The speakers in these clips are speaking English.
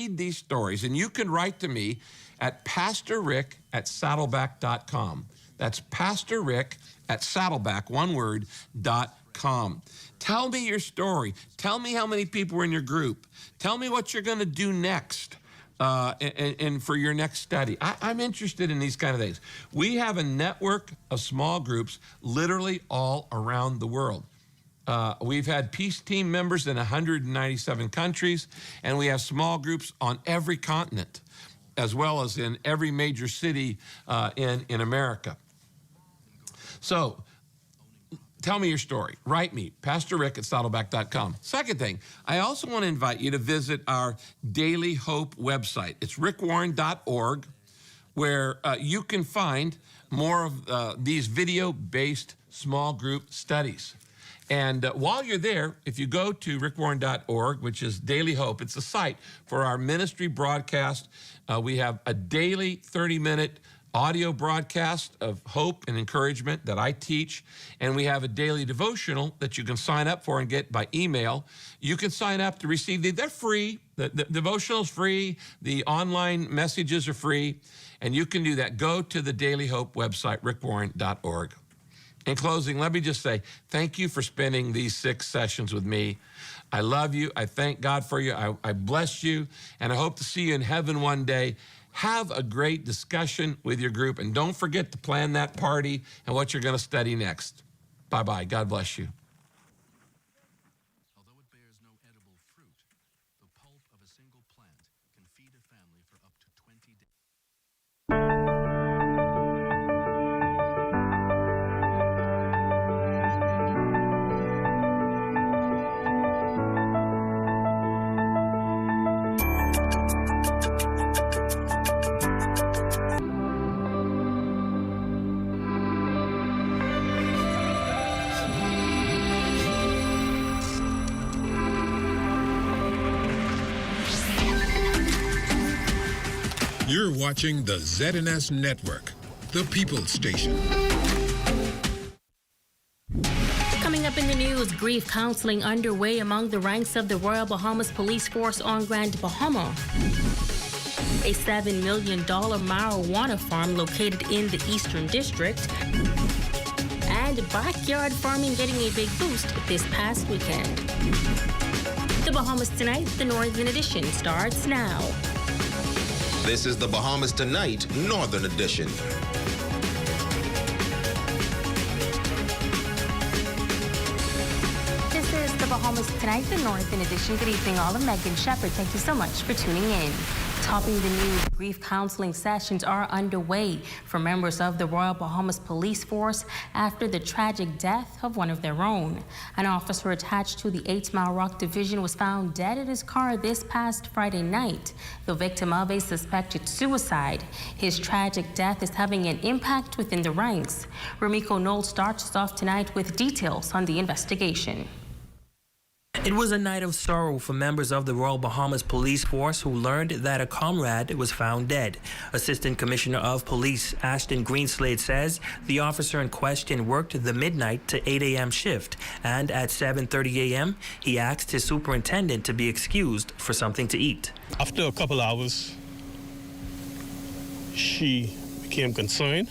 read these stories, and you can write to me at pastorrick@saddleback.com. That's pastorrick@saddleback, one word, .com. Tell me your story. Tell me how many people were in your group. Tell me what you're going to do next and for your next study. I'm interested in these kind of things. We have a network of small groups literally all around the world. We've had peace team members in 197 countries, and we have small groups on every continent, as well as in every major city in America. So tell me your story. Write me, pastorrick@saddleback.com. Second thing, I also want to invite you to visit our Daily Hope website. It's rickwarren.org, where you can find more of these video-based small group studies. And while you're there, if you go to rickwarren.org, which is Daily Hope, it's a site for our ministry broadcast. We have a daily 30-minute audio broadcast of hope and encouragement that I teach, and we have a daily devotional that you can sign up for and get by email. You can sign up to receive these. They're free. The devotional is free. The online messages are free, and you can do that. Go to the Daily Hope website, rickwarren.org. In closing, let me just say thank you for spending these 6 sessions with me. I love you. I thank God for you. I bless you, and I hope to see you in heaven one day. Have a great discussion with your group, and don't forget to plan that party and what you're going to study next. Bye-bye. God bless you. Although it bears no edible fruit, the pulp of a single plant can feed a family for up to 20 days. You're watching the ZNS Network, the People's Station. Coming up in the news, grief counseling underway among the ranks of the Royal Bahamas Police Force on Grand Bahama. A $7 million marijuana farm located in the Eastern District. And backyard farming getting a big boost this past weekend. The Bahamas Tonight, the Northern Edition, starts now. This is the Bahamas Tonight, Northern Edition. This is the Bahamas Tonight, the Northern Edition. Good evening, all. I'm Megan Shepard. Thank you so much for tuning in. Topping the news, grief counseling sessions are underway for members of the Royal Bahamas Police Force after the tragic death of one of their own. An officer attached to the 8 Mile Rock Division was found dead in his car this past Friday night, the victim of a suspected suicide. His tragic death is having an impact within the ranks. Ramiko Knoll starts us off tonight with details on the investigation. It was a night of sorrow for members of the Royal Bahamas Police Force who learned that a comrade was found dead. Assistant Commissioner of Police Ashton Greenslade says the officer in question worked the midnight to 8 a.m. shift, and at 7:30 a.m. he asked his superintendent to be excused for something to eat. After a couple hours, she became concerned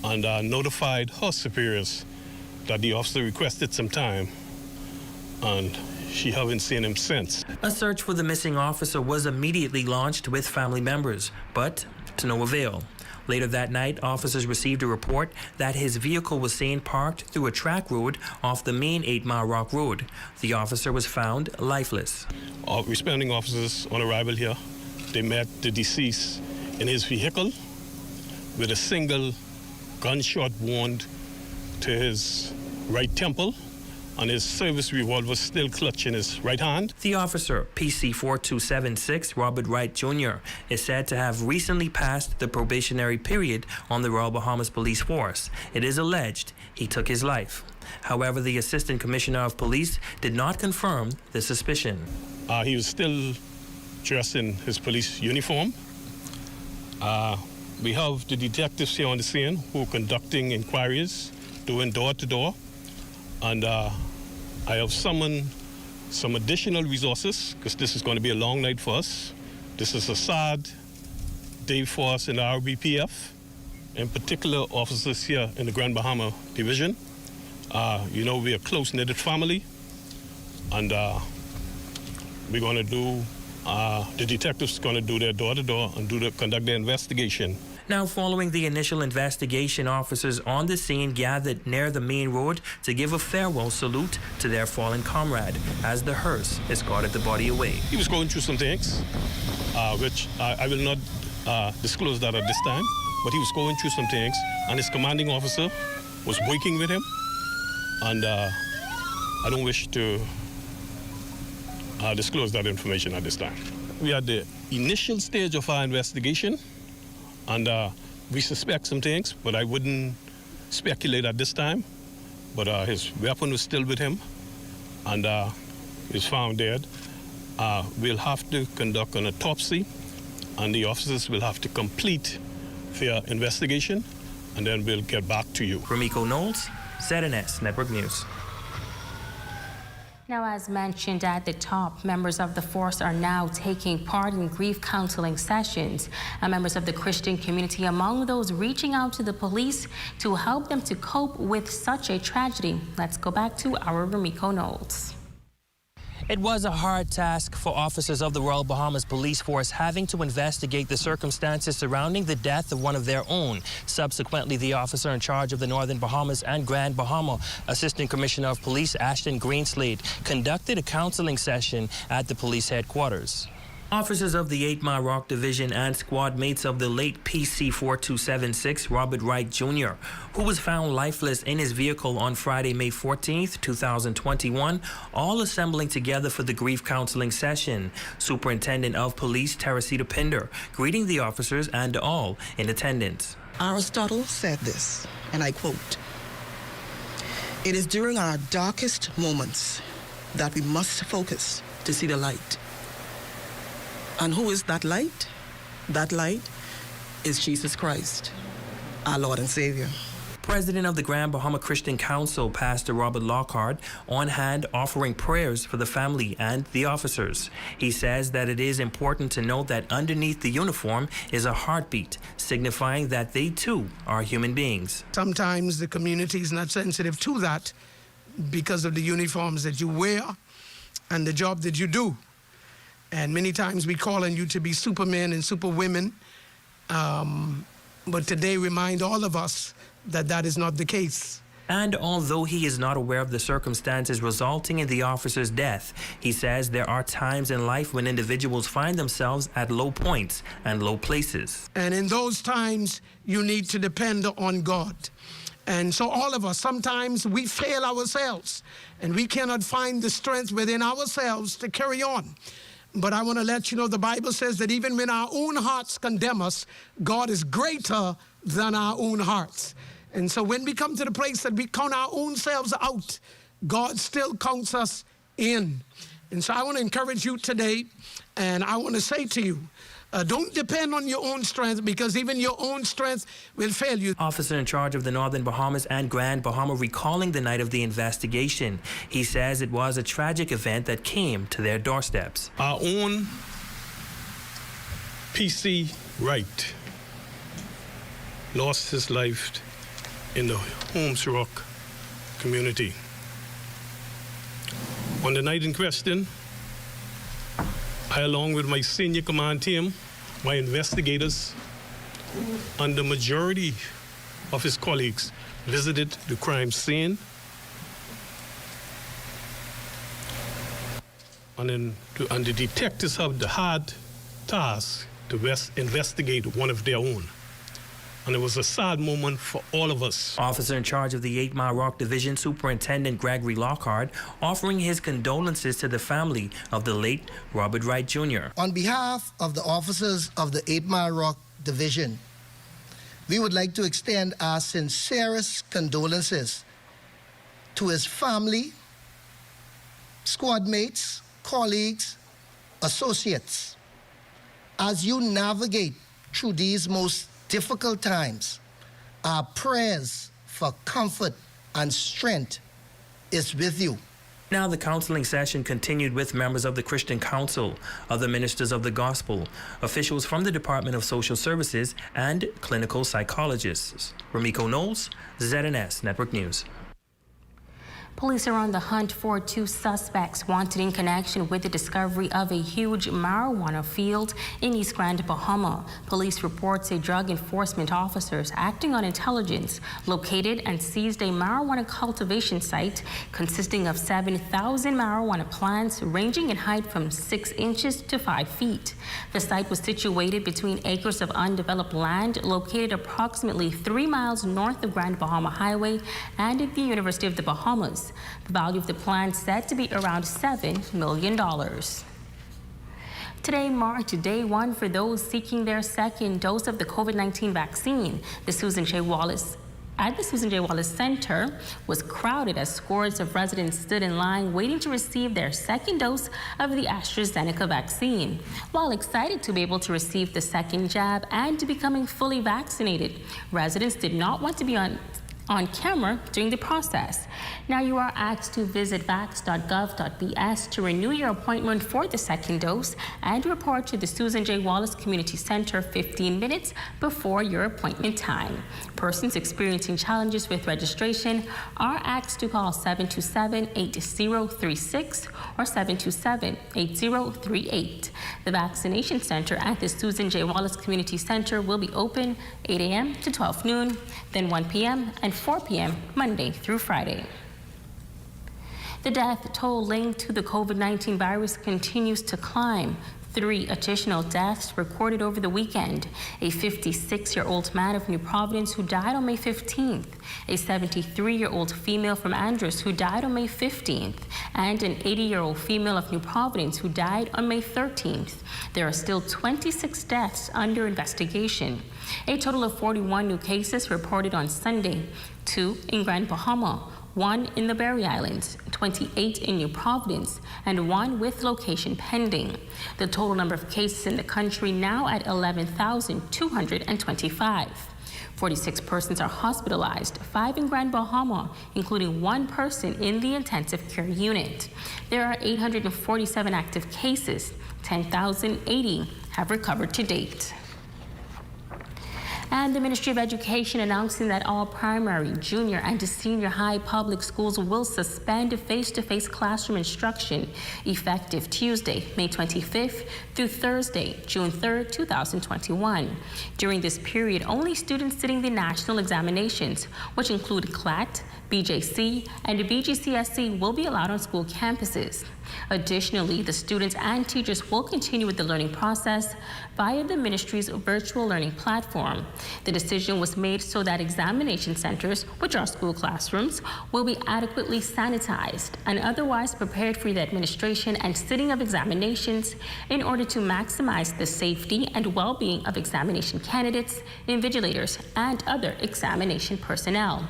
and notified her superiors that the officer requested some time, and she haven't seen him since. A search for the missing officer was immediately launched with family members, but to no avail. Later that night, officers received a report that his vehicle was seen parked through a track road off the main 8 Mile Rock Road. The officer was found lifeless. Responding officers on arrival here, they met the deceased in his vehicle with a single gunshot wound to his right temple, and his service revolver still clutched in his right hand. The officer, PC 4276 Robert Wright Jr., is said to have recently passed the probationary period on the Royal Bahamas Police Force. It is alleged he took his life. However, the Assistant Commissioner of Police did not confirm the suspicion. He was still dressed in his police uniform. We have the detectives here on the scene who are conducting inquiries, doing door-to-door. And I have summoned some additional resources, because this is going to be a long night for us. This is a sad day for us in the RBPF, in particular officers here in the Grand Bahama Division. You know, we're a close-knitted family, and we're going to do, the detectives are going to do their door-to-door and conduct their investigation. Now, following the initial investigation, officers on the scene gathered near the main road to give a farewell salute to their fallen comrade as the hearse escorted the body away. He was going through some things, which I will not disclose that at this time, but he was going through some things, and his commanding officer was working with him, and I don't wish to disclose that information at this time. We are at the initial stage of our investigation, and we suspect some things, but I wouldn't speculate at this time. But his weapon was still with him, and he was found dead. We'll have to conduct an autopsy, and the officers will have to complete their investigation, and then we'll get back to you. Ramiko Knowles, ZNS Network News. Now, as mentioned at the top, members of the force are now taking part in grief counseling sessions. And members of the Christian community among those reaching out to the police to help them to cope with such a tragedy. Let's go back to our Ramiko Knowles. It was a hard task for officers of the Royal Bahamas Police Force having to investigate the circumstances surrounding the death of one of their own. Subsequently, the officer in charge of the Northern Bahamas and Grand Bahama, Assistant Commissioner of Police Ashton Greenslade, conducted a counseling session at the police headquarters. Officers of the 8 Mile Rock Division and squad mates of the late PC 4276 Robert Wright Jr., who was found lifeless in his vehicle on Friday, May 14th, 2021, all assembling together for the grief counseling session. Superintendent of Police Teresita Pinder greeting the officers and all in attendance. Aristotle said this, and I quote, "It is during our darkest moments that we must focus to see the light." And who is that light? That light is Jesus Christ, our Lord and Savior. President of the Grand Bahama Christian Council, Pastor Robert Lockhart, on hand offering prayers for the family and the officers. He says that it is important to note that underneath the uniform is a heartbeat, signifying that they too are human beings. Sometimes the community is not sensitive to that because of the uniforms that you wear and the job that you do. And many times we call on you to be supermen and superwomen, but today remind all of us that that is not the case. And although he is not aware of the circumstances resulting in the officer's death, he says there are times in life when individuals find themselves at low points and low places. And in those times, you need to depend on God. And so all of us, sometimes we fail ourselves, and we cannot find the strength within ourselves to carry on. But I want to let you know the Bible says that even when our own hearts condemn us, God is greater than our own hearts. And so when we come to the place that we count our own selves out, God still counts us in. And so I want to encourage you today, and I want to say to you, don't depend on your own strength, because even your own strength will fail you. Officer in charge of the Northern Bahamas and Grand Bahama recalling the night of the investigation. He says it was a tragic event that came to their doorsteps. Our own PC Wright lost his life in the Holmes Rock community. On the night in question, I, along with my senior command team, my investigators, and the majority of his colleagues, visited the crime scene. And the detectives have the hard task to investigate one of their own. And it was a sad moment for all of us. Officer in charge of the 8 Mile Rock Division, Superintendent Gregory Lockhart, offering his condolences to the family of the late Robert Wright Jr. On behalf of the officers of the 8 Mile Rock Division, we would like to extend our sincerest condolences to his family, squad mates, colleagues, associates. As you navigate through these most difficult times, our prayers for comfort and strength is with you. Now the counseling session continued with members of the Christian Council, other ministers of the gospel, officials from the Department of Social Services, and clinical psychologists. Ramiko Knowles, ZNS Network News. Police are on the hunt for 2 suspects wanted in connection with the discovery of a huge marijuana field in East Grand Bahama. Police report say drug enforcement officers acting on intelligence located and seized a marijuana cultivation site consisting of 7,000 marijuana plants ranging in height from 6 inches to 5 feet. The site was situated between acres of undeveloped land located approximately 3 miles north of Grand Bahama Highway and at the University of the Bahamas. The value of the plant said to be around $7 million. Today marked day 1 for those seeking their second dose of the COVID-19 vaccine. At the Susan J. Wallace Center was crowded as scores of residents stood in line waiting to receive their second dose of the AstraZeneca vaccine. While excited to be able to receive the second jab and to becoming fully vaccinated, residents did not want to be on camera during the process. Now you are asked to visit vax.gov.bs to renew your appointment for the second dose and report to the Susan J. Wallace Community Center 15 minutes before your appointment time. Persons experiencing challenges with registration are asked to call 727-8036 or 727-8038. The vaccination center at the Susan J. Wallace Community Center will be open 8 a.m. to 12 noon, then 1 p.m. and 4 p.m. Monday through Friday. The death toll linked to the COVID-19 virus continues to climb. 3 additional deaths recorded over the weekend. A 56-year-old man of New Providence who died on May 15th, a 73-year-old female from Andros who died on May 15th, and an 80-year-old female of New Providence who died on May 13th. There are still 26 deaths under investigation. A total of 41 new cases reported on Sunday, 2 in Grand Bahama, 1 in the Berry Islands, 28 in New Providence, and 1 with location pending. The total number of cases in the country now at 11,225. 46 persons are hospitalized, 5 in Grand Bahama, including 1 person in the intensive care unit. There are 847 active cases, 10,080 have recovered to date. And the Ministry of Education announcing that all primary, junior, and senior high public schools will suspend face-to-face classroom instruction effective Tuesday, May 25th through Thursday, June 3rd, 2021. During this period, only students sitting the national examinations, which include CLAT, BJC, and BGCSE, will be allowed on school campuses. Additionally, the students and teachers will continue with the learning process via the ministry's virtual learning platform. The decision was made so that examination centers, which are school classrooms, will be adequately sanitized and otherwise prepared for the administration and sitting of examinations in order to maximize the safety and well-being of examination candidates, invigilators, and other examination personnel.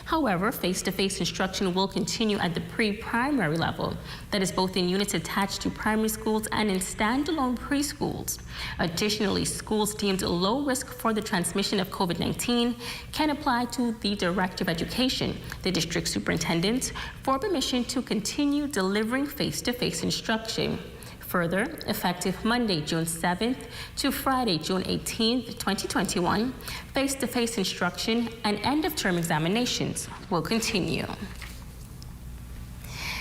However, face-to-face instruction will continue at the pre-primary level, that is both in units attached to primary schools and in standalone preschools. Additionally, schools deemed low risk for the transmission of COVID-19 can apply to the Director of Education, the district superintendent, for permission to continue delivering face-to-face instruction. Further, effective Monday, June 7th to Friday, June 18th, 2021, face-to-face instruction and end-of-term examinations will continue.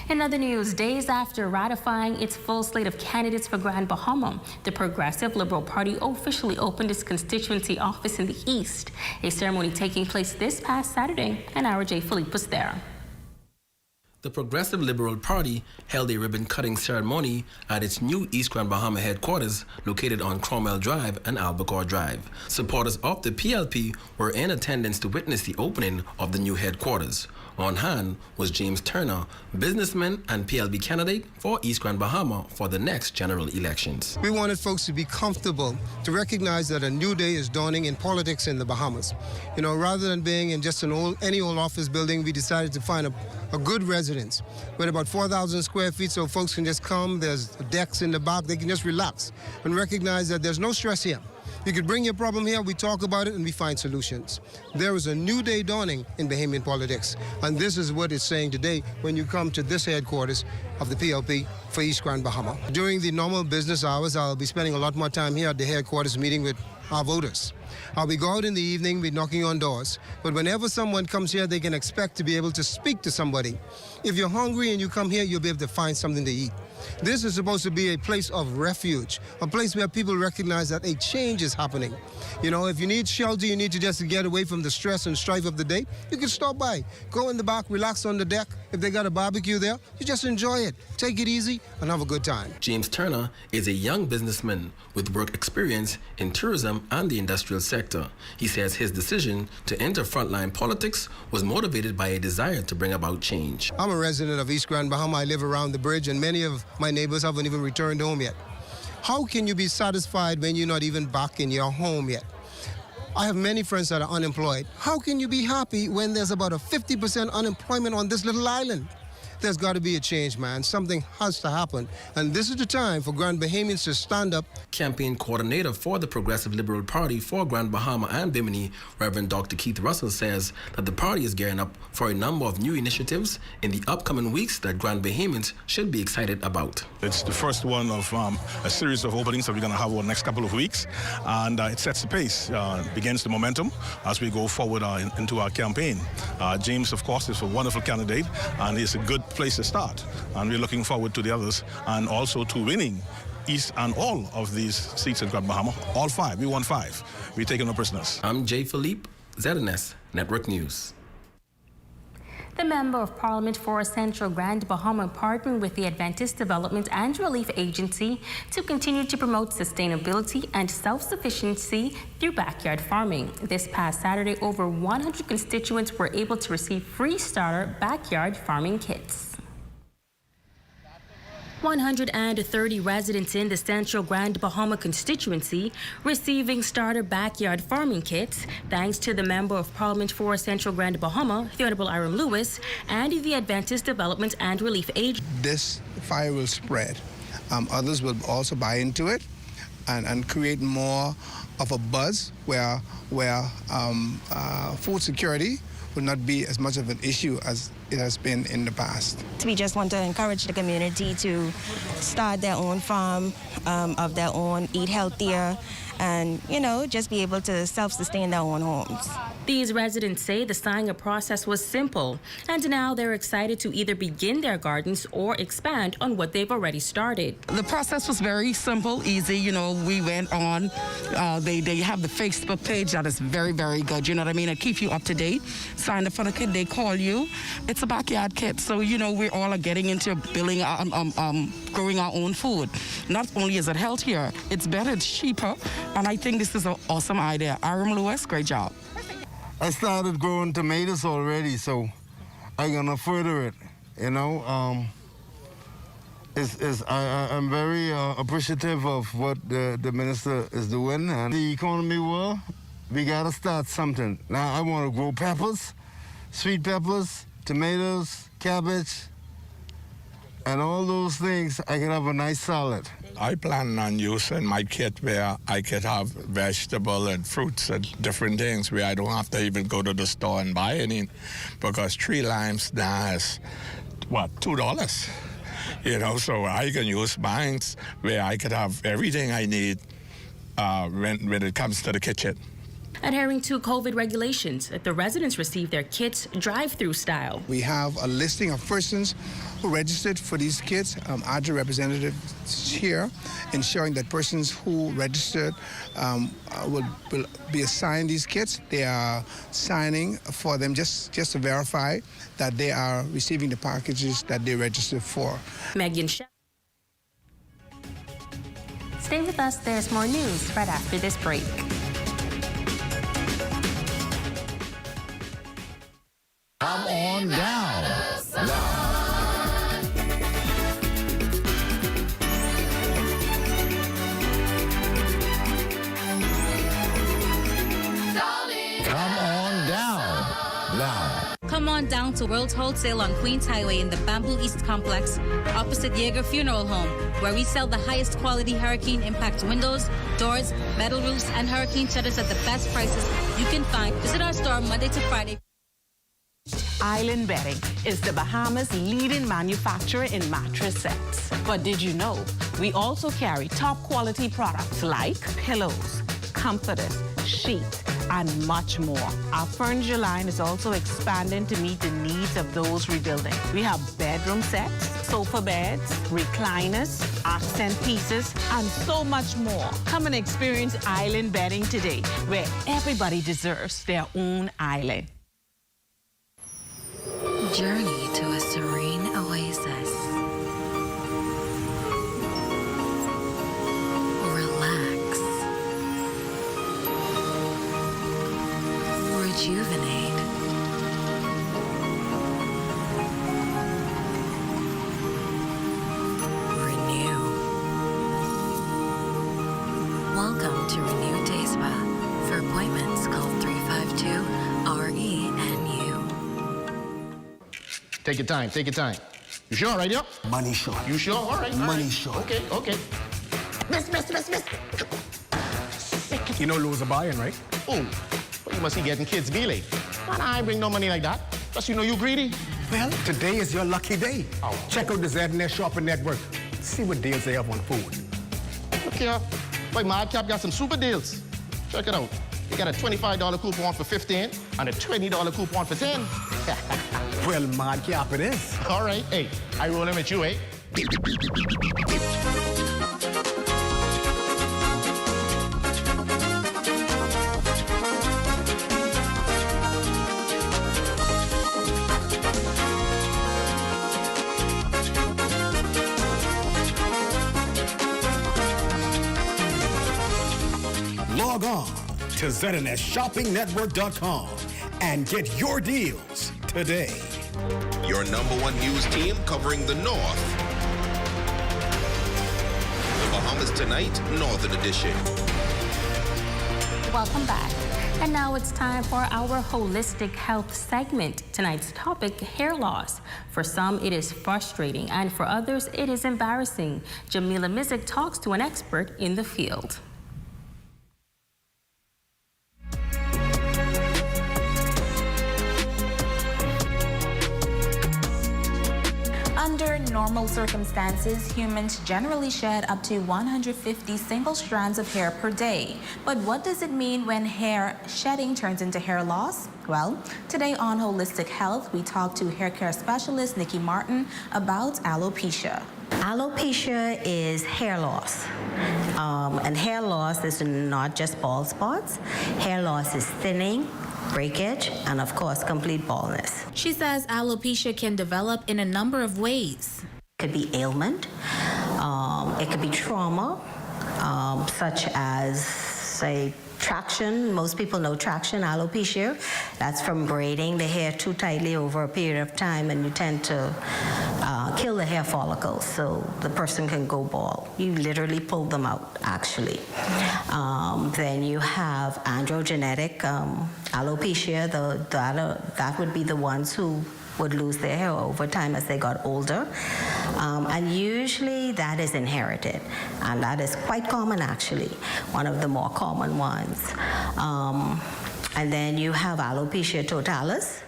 In other news, days after ratifying its full slate of candidates for Grand Bahama, the Progressive Liberal Party officially opened its constituency office in the East, a ceremony taking place this past Saturday, and our J. Philippe was there. The Progressive Liberal Party held a ribbon-cutting ceremony at its new East Grand Bahama headquarters located on Cromwell Drive and Albacore Drive. Supporters of the PLP were in attendance to witness the opening of the new headquarters. On hand was James Turner, businessman and PLB candidate for East Grand Bahama for the next general elections. We wanted folks to be comfortable, to recognize that a new day is dawning in politics in the Bahamas. You know, rather than being in just any old office building, we decided to find a good residence with about 4,000 square feet so folks can just come. There's decks in the back. They can just relax and recognize that there's no stress here. You could bring your problem here, we talk about it, and we find solutions. There is a new day dawning in Bahamian politics, and this is what it's saying today when you come to this headquarters of the PLP for East Grand Bahama. During the normal business hours, I'll be spending a lot more time here at the headquarters meeting with our voters. We go out in the evening, we're knocking on doors, but whenever someone comes here, they can expect to be able to speak to somebody. If you're hungry and you come here, you'll be able to find something to eat. This is supposed to be a place of refuge, a place where people recognize that a change is happening. You know, if you need shelter, you need to just get away from the stress and strife of the day, you can stop by. Go in the back, relax on the deck. If they got a barbecue there, you just enjoy it. Take it easy and have a good time. James Turner is a young businessman with work experience in tourism and the industrial sector. He says his decision to enter frontline politics was motivated by a desire to bring about change. I'm a resident of East Grand Bahama. I live around the bridge, and many of my neighbors haven't even returned home yet. How can you be satisfied when you're not even back in your home yet? I have many friends that are unemployed. How can you be happy when there's about a 50% unemployment on this little island? There's got to be a change, man. Something has to happen. And this is the time for Grand Bahamians to stand up. Campaign coordinator for the Progressive Liberal Party for Grand Bahama and Bimini, Reverend Dr. Keith Russell, says that the party is gearing up for a number of new initiatives in the upcoming weeks that Grand Bahamians should be excited about. It's the first one of a series of openings that we're going to have over the next couple of weeks. And it sets the pace, begins the momentum as we go forward into our campaign. James, of course, is a wonderful candidate, and he's a good place to start, and we're looking forward to the others and also to winning East and all of these seats in Grand Bahama. All 5. We won 5. We're taking no prisoners. I'm Jay Philippe, ZNS Network News. The Member of Parliament for Central Grand Bahama partnered with the Adventist Development and Relief Agency to continue to promote sustainability and self-sufficiency through backyard farming. This past Saturday, over 100 constituents were able to receive free starter backyard farming kits. 130 residents in the Central Grand Bahama constituency receiving starter backyard farming kits thanks to the Member of Parliament for Central Grand Bahama, the Honorable Iram Lewis, and the Adventist Development and Relief Agency. This fire will spread. Others will also buy into it and create more of a buzz where food security will not be as much of an issue as it has been in the past. We just want to encourage the community to start their own farm of their own, eat healthier, and, you know, just be able to self-sustain their own homes. These residents say the sign-up process was simple, and now they're excited to either begin their gardens or expand on what they've already started. The process was very simple, easy. You know, we went on, they have the Facebook page that is very, very good. You know what I mean? It keeps you up to date. Sign up for the kit, they call you. It's a backyard kit, so, you know, we all are getting into building, growing our own food. Not only is it healthier, it's better, it's cheaper, and I think this is an awesome idea. Iram Lewis, great job. I started growing tomatoes already, so I'm gonna further it. You know, I'm very appreciative of what the minister is doing, and the economy world. We gotta start something. Now I want to grow peppers, sweet peppers, tomatoes, cabbage, and all those things. I can have a nice salad. I plan on using my kit where I could have vegetable and fruits and different things where I don't have to even go to the store and buy any, because 3 limes now is, what, $2? You know, so I can use mine where I could have everything I need when it comes to the kitchen. Adhering to COVID regulations, the residents receive their kits drive-through style. We have a listing of persons who registered for these kits. ADRA representatives here, ensuring that persons who registered will be assigned these kits. They are signing for them just to verify that they are receiving the packages that they registered for. Megan Shep. Stay with us. There's more news right after this break. Come on down. Come on down. Come on down to World Wholesale on Queens Highway in the Bamboo East Complex, opposite Yeager Funeral Home, where we sell the highest quality hurricane impact windows, doors, metal roofs, and hurricane shutters at the best prices you can find. Visit our store Monday to Friday. Island Bedding is the Bahamas' leading manufacturer in mattress sets. But did you know we also carry top quality products like pillows, comforters, sheets, and much more. Our furniture line is also expanding to meet the needs of those rebuilding. We have bedroom sets, sofa beds, recliners, accent pieces, and so much more. Come and experience Island Bedding today, where everybody deserves their own island. Journey to a serene oasis. Relax. Rejuvenate. Renew. Welcome to Renew Day Spa. For appointments, call 352-RENU. Take your time, take your time. You sure, right, yo? Money short. You sure? All right. Money short. Okay, okay. Miss. You know Lou's a buying, right? Oh, well, you must be getting kids' mealy. Man, I ain't bring no money like that. Plus, you know you greedy. Well, today is your lucky day. Oh. Check out the Z&S Shopping Network. See what deals they have on food. Look here. Boy, Madcap got some super deals. Check it out. You got a $25 coupon for 15 and a $20 coupon for 10. Well, Madcap it is. All right. Hey, I roll him with you, eh? Log on to ZNSShoppingNetwork.com and get your deals today. Your #1 news team covering the North. The Bahamas Tonight, Northern Edition. Welcome back. And now it's time for our holistic health segment. Tonight's topic, hair loss. For some, it is frustrating, and for others, it is embarrassing. Jamila Mizik talks to an expert in the field. Under normal circumstances, humans generally shed up to 150 single strands of hair per day. But what does it mean when hair shedding turns into hair loss? Well, today on Holistic Health, we talk to hair care specialist Nikki Martin about alopecia. Alopecia is hair loss. And hair loss is not just bald spots. Hair loss is thinning, breakage, and of course, complete baldness. She says alopecia can develop in a number of ways. It could be ailment. It could be trauma, such as, say, traction. Most people know traction, alopecia. That's from braiding the hair too tightly over a period of time, and you tend to kill the hair follicles, so the person can go bald. You literally pull them out, actually. Then you have androgenetic alopecia. That would be the ones who would lose their hair over time as they got older. And usually that is inherited. And that is quite common, actually, one of the more common ones. And then you have alopecia totalis,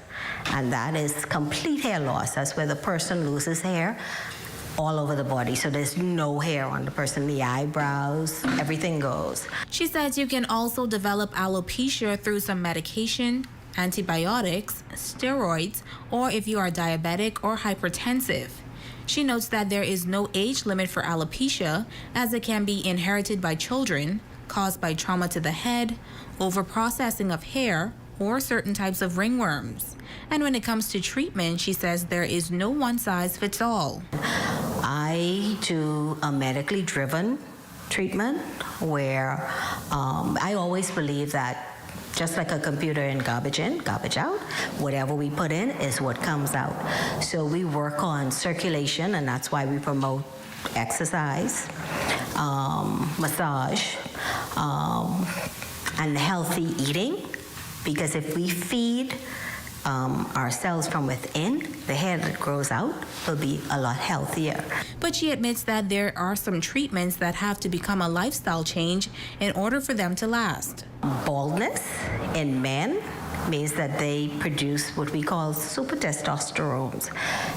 and that is complete hair loss. That's where the person loses hair all over the body. So there's no hair on the person, the eyebrows, everything goes. She says you can also develop alopecia through some medication, antibiotics, steroids, or if you are diabetic or hypertensive. She notes that there is no age limit for alopecia, as it can be inherited by children, caused by trauma to the head, overprocessing of hair, or certain types of ringworms. And when it comes to treatment, she says there is no one size fits all. I do a medically driven treatment where I always believe that just like a computer in, garbage out, whatever we put in is what comes out. So we work on circulation, and that's why we promote exercise, massage, and healthy eating, because if we feed ourselves from within, the hair that grows out will be a lot healthier. But she admits that there are some treatments that have to become a lifestyle change in order for them to last. Baldness in men means that they produce what we call super testosterone,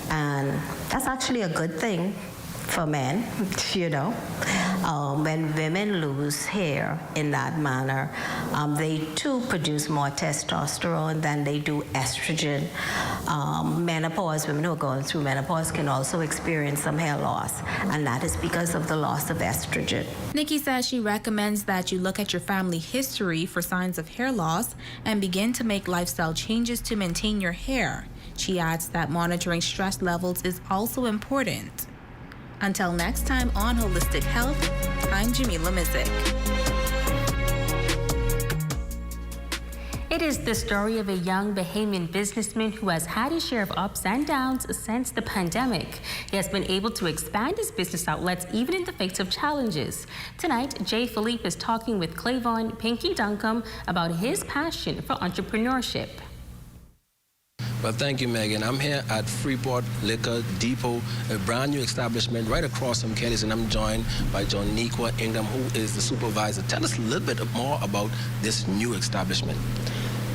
and that's actually a good thing for men, you know. When women lose hair in that manner, they too produce more testosterone than they do estrogen. Menopause, women who are going through menopause can also experience some hair loss, and that is because of the loss of estrogen. Nikki says she recommends that you look at your family history for signs of hair loss and begin to make lifestyle changes to maintain your hair. She adds that monitoring stress levels is also important. Until next time on Holistic Health, I'm Jamila Mizik. It is the story of a young Bahamian businessman who has had his share of ups and downs since the pandemic. He has been able to expand his business outlets even in the face of challenges. Tonight, Jay Philippe is talking with Clavon Pinky Duncombe about his passion for entrepreneurship. Well, thank you, Megan. I'm here at Freeport Liquor Depot, a brand new establishment right across from Kelly's, and I'm joined by Joniqua Ingham, who is the supervisor. Tell us a little bit more about this new establishment.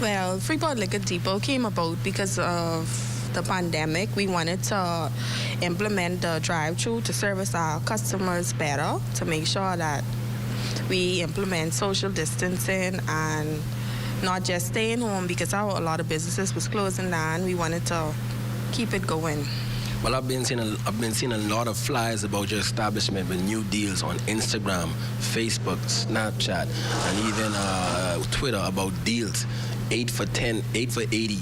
Well, Freeport Liquor Depot came about because of the pandemic. We wanted to implement the drive-thru to service our customers better, to make sure that we implement social distancing and not just staying home, because a lot of businesses was closing down. We wanted to keep it going. Well, I've been seeing a lot of flyers about your establishment with new deals on Instagram, Facebook, Snapchat, and even Twitter about deals. 8 for 10, 8 for 80,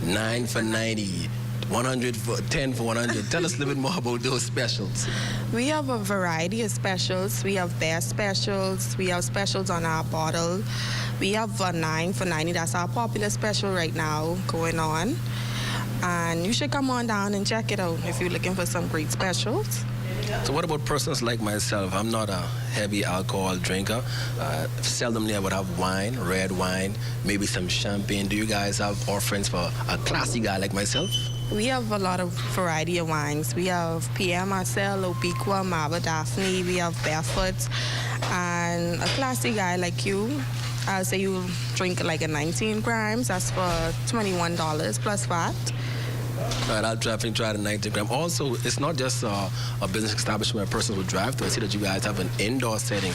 9 for 90, 100 for 10 for 100. Tell us a little bit more about those specials. We have a variety of specials. We have bear specials. We have specials on our bottle. We have a 9 for 90. That's our popular special right now going on. And you should come on down and check it out if you're looking for some great specials. So what about persons like myself? I'm not a heavy alcohol drinker. Seldomly I would have wine, red wine, maybe some champagne. Do you guys have offerings for a classy guy like myself? We have a lot of variety of wines. We have PM Marcel, Opiqua, Mava Daphne. We have Barefoot. And a classy guy like you, I'll say you drink like a 19 grams. That's for $21 plus VAT. All right, I'll definitely try the 90 gram. Also, it's not just a business establishment where persons will drive to. I see that you guys have an indoor setting.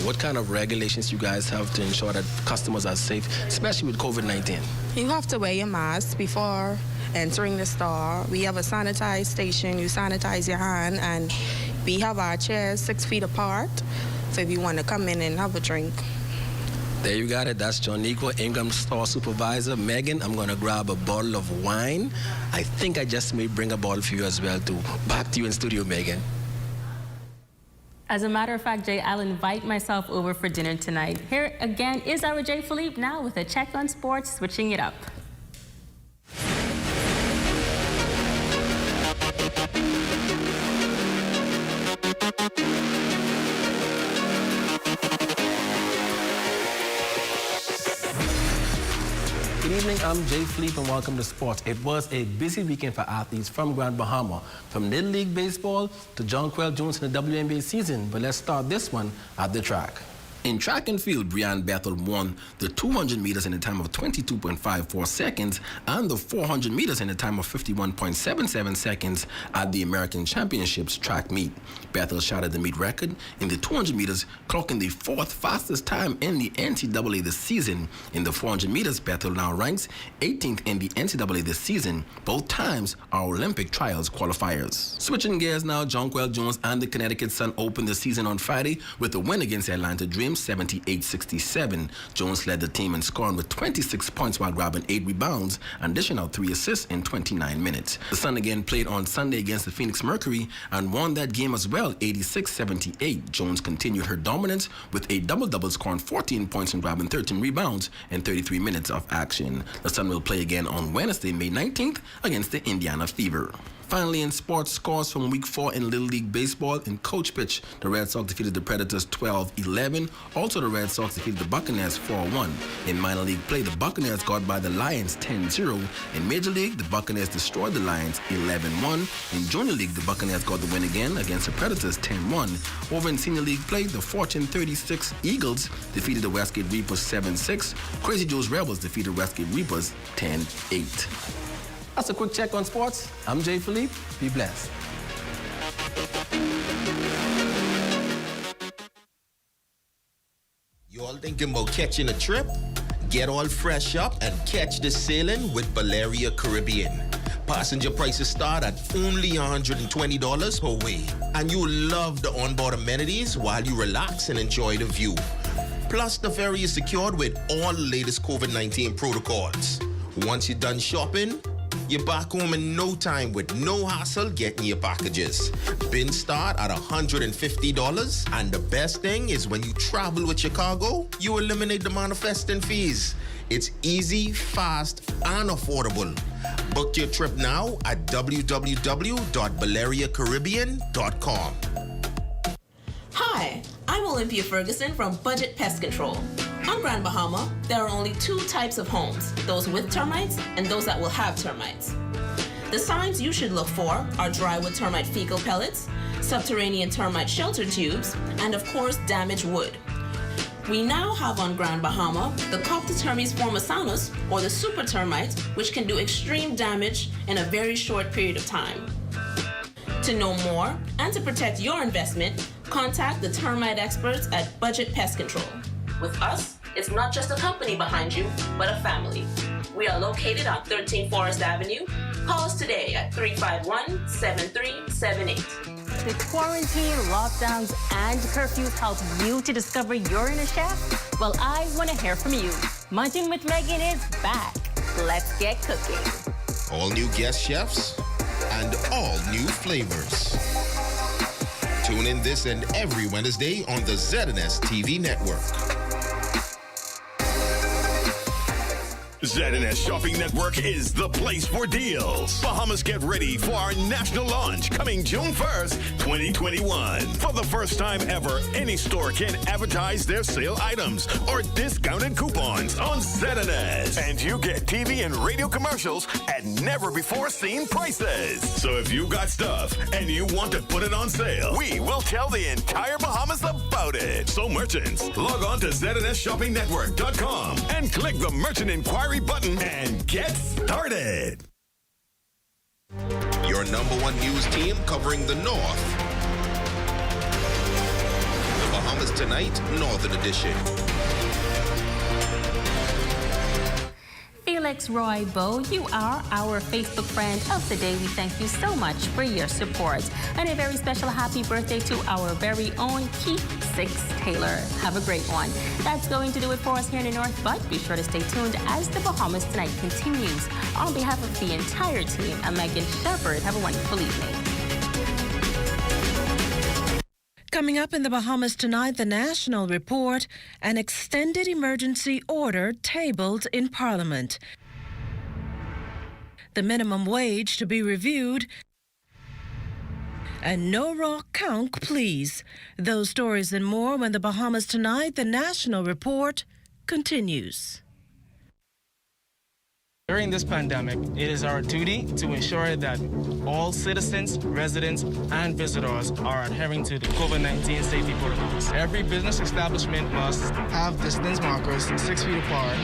What kind of regulations you guys have to ensure that customers are safe, especially with COVID-19? You have to wear your mask before entering the store. We have a sanitized station. You sanitize your hand, and we have our chairs 6 feet apart. So if you want to come in and have a drink. There you got it. That's Joniqua Ingham, store supervisor. Megan, I'm going to grab a bottle of wine. I think I just may bring a bottle for you as well, too. Back to you in studio, Megan. As a matter of fact, Jay, I'll invite myself over for dinner tonight. Here again is our Jay Philippe now with a check on sports, switching it up. Good evening, I'm Jay Philippe and welcome to Sports. It was a busy weekend for athletes from Grand Bahama, from Little League Baseball to Jonquel Jones in the WNBA season. But let's start this one at the track. In track and field, Brianne Bethel won the 200 meters in a time of 22.54 seconds and the 400 meters in a time of 51.77 seconds at the American Championships track meet. Bethel shattered the meet record in the 200 meters, clocking the 4th fastest time in the NCAA this season. In the 400 meters, Bethel now ranks 18th in the NCAA this season. Both times are Olympic trials qualifiers. Switching gears now, Jonquel Jones and the Connecticut Sun opened the season on Friday with a win against the Atlanta Dream, 78-67. Jones led the team in scoring with 26 points while grabbing 8 rebounds and dishing out 3 assists in 29 minutes. The Sun again played on Sunday against the Phoenix Mercury and won that game as well, 86-78. Jones continued her dominance with a double-double, scoring 14 points and grabbing 13 rebounds in 33 minutes of action. The Sun will play again on Wednesday, May 19th against the Indiana Fever. Finally, in sports, scores from Week 4 in Little League Baseball. In coach pitch, the Red Sox defeated the Predators 12-11. Also, the Red Sox defeated the Buccaneers 4-1. In minor league play, the Buccaneers got by the Lions 10-0. In Major League, the Buccaneers destroyed the Lions 11-1. In Junior League, the Buccaneers got the win again against the Predators 10-1. Over in Senior League play, the Fortune 36 Eagles defeated the Westgate Reapers 7-6. Crazy Joe's Rebels defeated Westgate Reapers 10-8. That's a quick check on sports. I'm Jay Philippe. Be blessed. You all thinking about catching a trip? Get all fresh up and catch the sailing with Valeria Caribbean. Passenger prices start at only $120 per way. And you'll love the onboard amenities while you relax and enjoy the view. Plus, the ferry is secured with all the latest COVID-19 protocols. Once you're done shopping, you're back home in no time with no hassle getting your packages. Bins start at $150, and the best thing is when you travel with your cargo, you eliminate the manifesting fees. It's easy, fast, and affordable. Book your trip now at www.valeriacaribbean.com. Hi, I'm Olympia Ferguson from Budget Pest Control. On Grand Bahama, there are only two types of homes, those with termites and those that will have termites. The signs you should look for are drywood termite fecal pellets, subterranean termite shelter tubes, and of course, damaged wood. We now have on Grand Bahama the Coptotermes formosanus, or the super termite, which can do extreme damage in a very short period of time. To know more and to protect your investment, contact the termite experts at Budget Pest Control. With us, it's not just a company behind you, but a family. We are located on 13 Forest Avenue. Call us today at 351-7378. Did quarantine, lockdowns, and curfews help you to discover your inner chef? Well, I want to hear from you. Munching with Megan is back. Let's get cooking. All new guest chefs and all new flavors. Tune in this and every Wednesday on the ZNS TV network. ZNS Shopping Network is the place for deals. Bahamas, get ready for our national launch coming June 1st, 2021. For the first time ever, any store can advertise their sale items or discounted coupons on ZNS. And you get TV and radio commercials at never-before-seen prices. So if you got stuff and you want to put it on sale, we will tell the entire Bahamas about it. So merchants, log on to ZNSShoppingNetwork.com and click the Merchant Inquiry button and get started. Your #1 news team covering the North. The Bahamas Tonight, Northern Edition. Felix Roy Bow, you are our Facebook friend of the day. We thank you so much for your support. And a very special happy birthday to our very own Keith Six Taylor. Have a great one. That's going to do it for us here in the North, but be sure to stay tuned as the Bahamas Tonight continues. On behalf of the entire team, I'm Megan Shepard. Have a wonderful evening. Coming up in the Bahamas Tonight, the National Report, an extended emergency order tabled in Parliament. The minimum wage to be reviewed, and no raw conch, please. Those stories and more when the Bahamas Tonight, the National Report, continues. During this pandemic, it is our duty to ensure that all citizens, residents, and visitors are adhering to the COVID-19 safety protocols. Every business establishment must have distance markers 6 feet apart,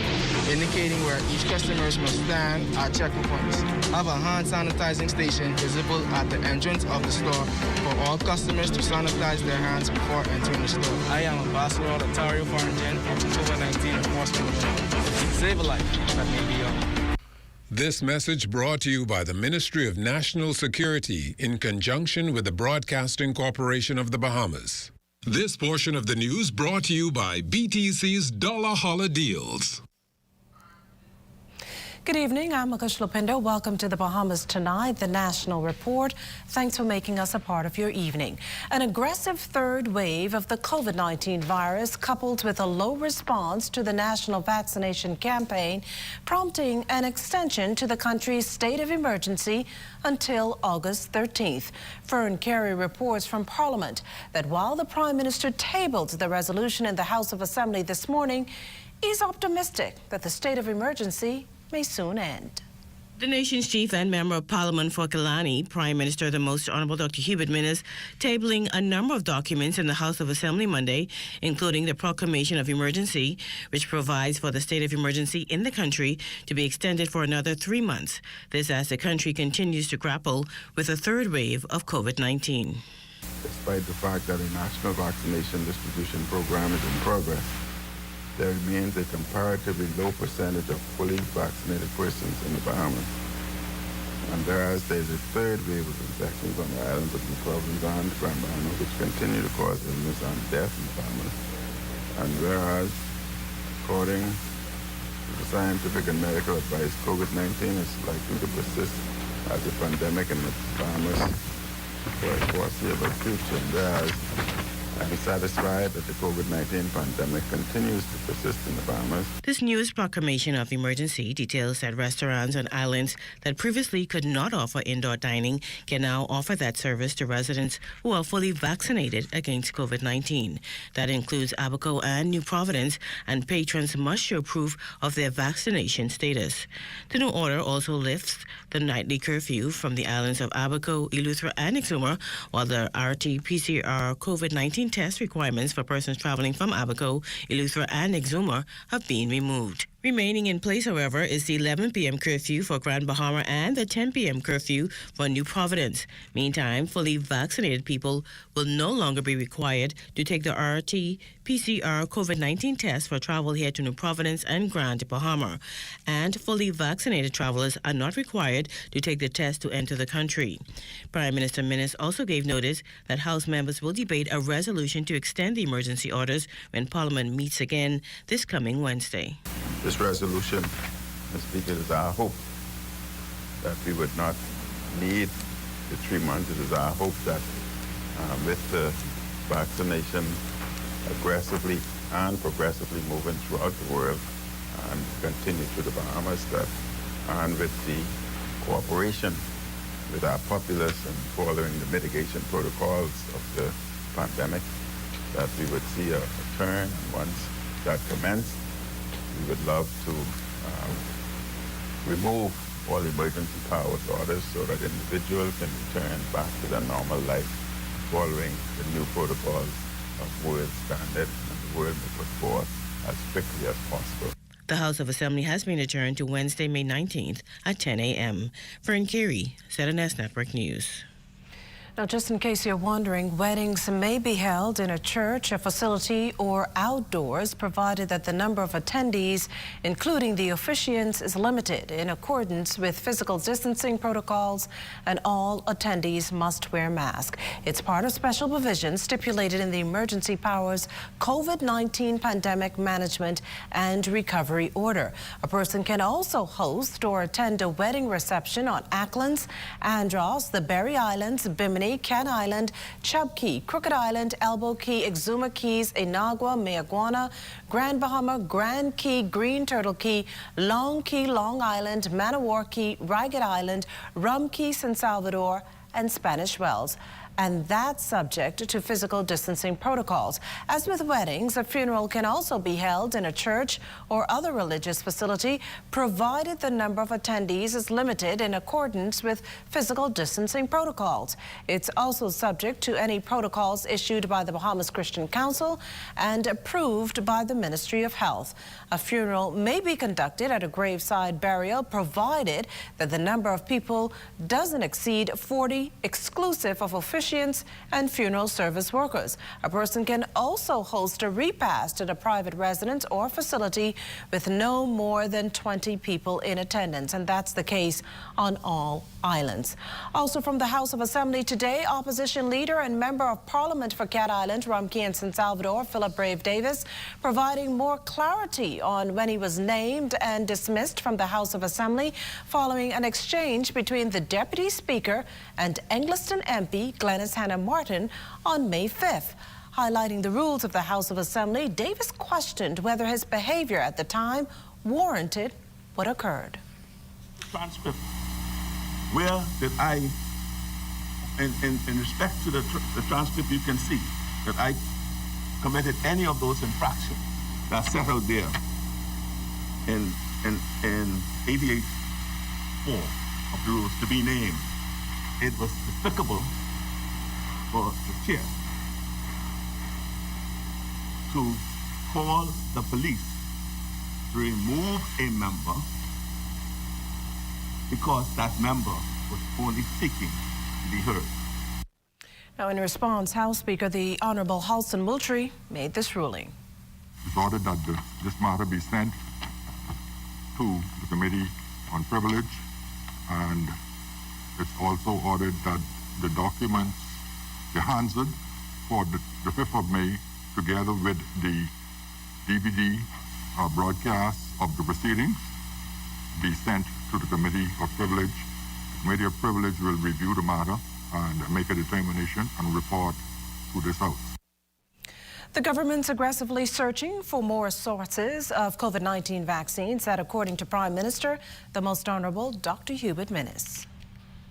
indicating where each customer must stand at check-in points. Have a hand sanitizing station visible at the entrance of the store for all customers to sanitize their hands before entering the store. I am Ambassador Otario Farrington of the COVID-19 Enforcement Unit. Save a life that may be yours. This message brought to you by the Ministry of National Security in conjunction with the Broadcasting Corporation of the Bahamas. This portion of the news brought to you by BTC's Dollar Holla Deals. Good evening, I'm Akush Lupindo. Welcome to the Bahamas Tonight, the National Report. Thanks for making us a part of your evening. An aggressive third wave of the COVID-19 virus, coupled with a low response to the national vaccination campaign, prompting an extension to the country's state of emergency until August 13th. Fern Carey reports from Parliament that while the Prime Minister tabled the resolution in the House of Assembly this morning, he's optimistic that the state of emergency may soon end. The nation's chief and member of Parliament for Killarney, Prime Minister the Most Honourable Dr. Hubert Minnis, tabling a number of documents in the House of Assembly Monday, including the Proclamation of Emergency, which provides for the state of emergency in the country to be extended for another 3 months. This as the country continues to grapple with a third wave of COVID-19. Despite the fact that a national vaccination distribution program is in progress, there remains a comparatively low percentage of fully vaccinated persons in the Bahamas. And whereas there is a third wave of infections on the islands of New Providence and Grand Bahama, which continue to cause illness and death in the Bahamas, and whereas, according to the scientific and medical advice, COVID-19 is likely to persist as a pandemic in the Bahamas for a foreseeable future, and whereas I'm satisfied that the COVID-19 pandemic continues to persist in the Bahamas. This newest proclamation of emergency details that restaurants on islands that previously could not offer indoor dining can now offer that service to residents who are fully vaccinated against COVID-19. That includes Abaco and New Providence, and patrons must show proof of their vaccination status. The new order also lifts the nightly curfew from the islands of Abaco, Eleuthera, and Exuma, while the RT-PCR COVID-19 test requirements for persons traveling from Abaco, Eleuthera, and Exuma have been removed. Remaining in place, however, is the 11 p.m. curfew for Grand Bahama and the 10 p.m. curfew for New Providence. Meantime, fully vaccinated people will no longer be required to take the RT-PCR COVID-19 test for travel here to New Providence and Grand Bahama. And fully vaccinated travelers are not required to take the test to enter the country. Prime Minister Minnis also gave notice that House members will debate a resolution to extend the emergency orders when Parliament meets again this coming Wednesday. This resolution, Mr. Speaker, is our hope that we would not need the 3 months. It is our hope that with the vaccination aggressively and progressively moving throughout the world and continue to the Bahamas, that and with the cooperation with our populace and following the mitigation protocols of the pandemic, that we would see a turn. And once that commenced, we would love to remove all emergency powers orders so that individuals can return back to their normal life following the new protocols of world standard and the world may put forth as quickly as possible. The House of Assembly has been adjourned to Wednesday, May 19th at 10 a.m. Fern Carey, ZNS Network News. Now, just in case you're wondering, weddings may be held in a church, a facility, or outdoors, provided that the number of attendees, including the officiants, is limited in accordance with physical distancing protocols, and all attendees must wear masks. It's part of special provisions stipulated in the Emergency Powers COVID-19 Pandemic Management and Recovery Order. A person can also host or attend a wedding reception on Acklands, Andros, the Berry Islands, Bimini, Ken Island, Chub Key, Crooked Island, Elbow Key, Exuma Keys, Inagua, Mayaguana, Grand Bahama, Grand Key, Green Turtle Key, Long Key, Long Island, Manawar Key, Ragged Island, Rum Key, San Salvador, and Spanish Wells. And that's subject to physical distancing protocols. As with weddings, a funeral can also be held in a church or other religious facility, provided the number of attendees is limited in accordance with physical distancing protocols. It's also subject to any protocols issued by the Bahamas Christian Council and approved by the Ministry of Health. A funeral may be conducted at a graveside burial, provided that the number of people doesn't exceed 40, exclusive of officials officiants and funeral service workers. A person can also host a repast at a private residence or facility with no more than 20 people in attendance, and that's the case on all islands. Also from the House of Assembly today, opposition leader and member of Parliament for Cat Island, Rumkey and San Salvador, Philip Brave Davis, providing more clarity on when he was named and dismissed from the House of Assembly following an exchange between the Deputy Speaker and Engliston MP Glenys Hannah Martin on May 5th. Highlighting the rules of the House of Assembly, Davis questioned whether his behavior at the time warranted what occurred. Transcript. Where did I, in respect to the transcript, you can see that I committed any of those infractions that are set out there in 88.4 of the rules to be named. It was despicable for the chair to call the police to remove a member because that member was only seeking to be heard. Now, in response, House Speaker the Honourable Halson Moultrie made this ruling. It's ordered that this matter be sent to the Committee on Privilege, and it's also ordered that the documents be handed for the 5th of May together with the DVD broadcast of the proceedings be sent to the Committee of Privilege. The Committee of Privilege will review the matter and make a determination and report to this House. The government's aggressively searching for more sources of COVID-19 vaccines, that according to Prime Minister, the Most Honourable Dr. Hubert Minnis.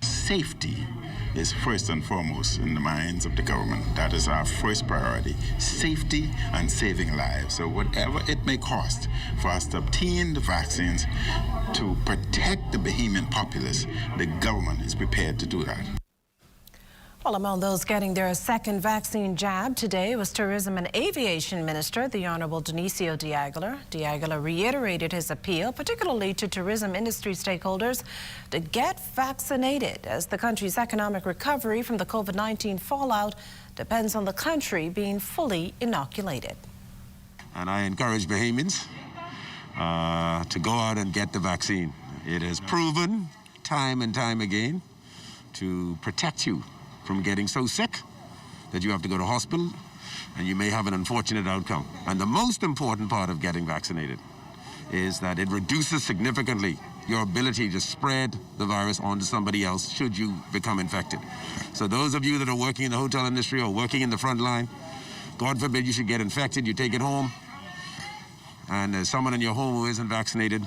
Safety is first and foremost in the minds of the government. That is our first priority. Safety and saving lives. So whatever it may cost for us to obtain the vaccines to protect the Bahamian populace, the government is prepared to do that. Well, among those getting their second vaccine jab today was Tourism and Aviation Minister, the Honourable Dionisio de Aguilar. De Aguilar reiterated his appeal, particularly to tourism industry stakeholders, to get vaccinated, as the country's economic recovery from the COVID-19 fallout depends on the country being fully inoculated. And I encourage Bahamians to go out and get the vaccine. It has proven time and time again to protect you from getting so sick that you have to go to hospital and you may have an unfortunate outcome. And the most important part of getting vaccinated is that it reduces significantly your ability to spread the virus onto somebody else should you become infected. So those of you that are working in the hotel industry or working in the front line, God forbid you should get infected, you take it home, and there's someone in your home who isn't vaccinated,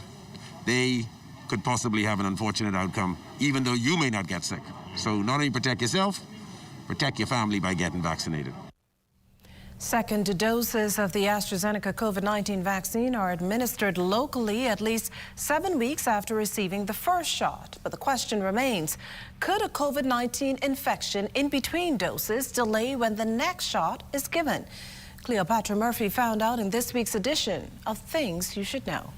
they could possibly have an unfortunate outcome, even though you may not get sick. So not only protect yourself, protect your family by getting vaccinated. Second doses of the AstraZeneca COVID-19 vaccine are administered locally at least 7 weeks after receiving the first shot. But the question remains, could a COVID-19 infection in between doses delay when the next shot is given? Cleopatra Murphy found out in this week's edition of Things You Should Know.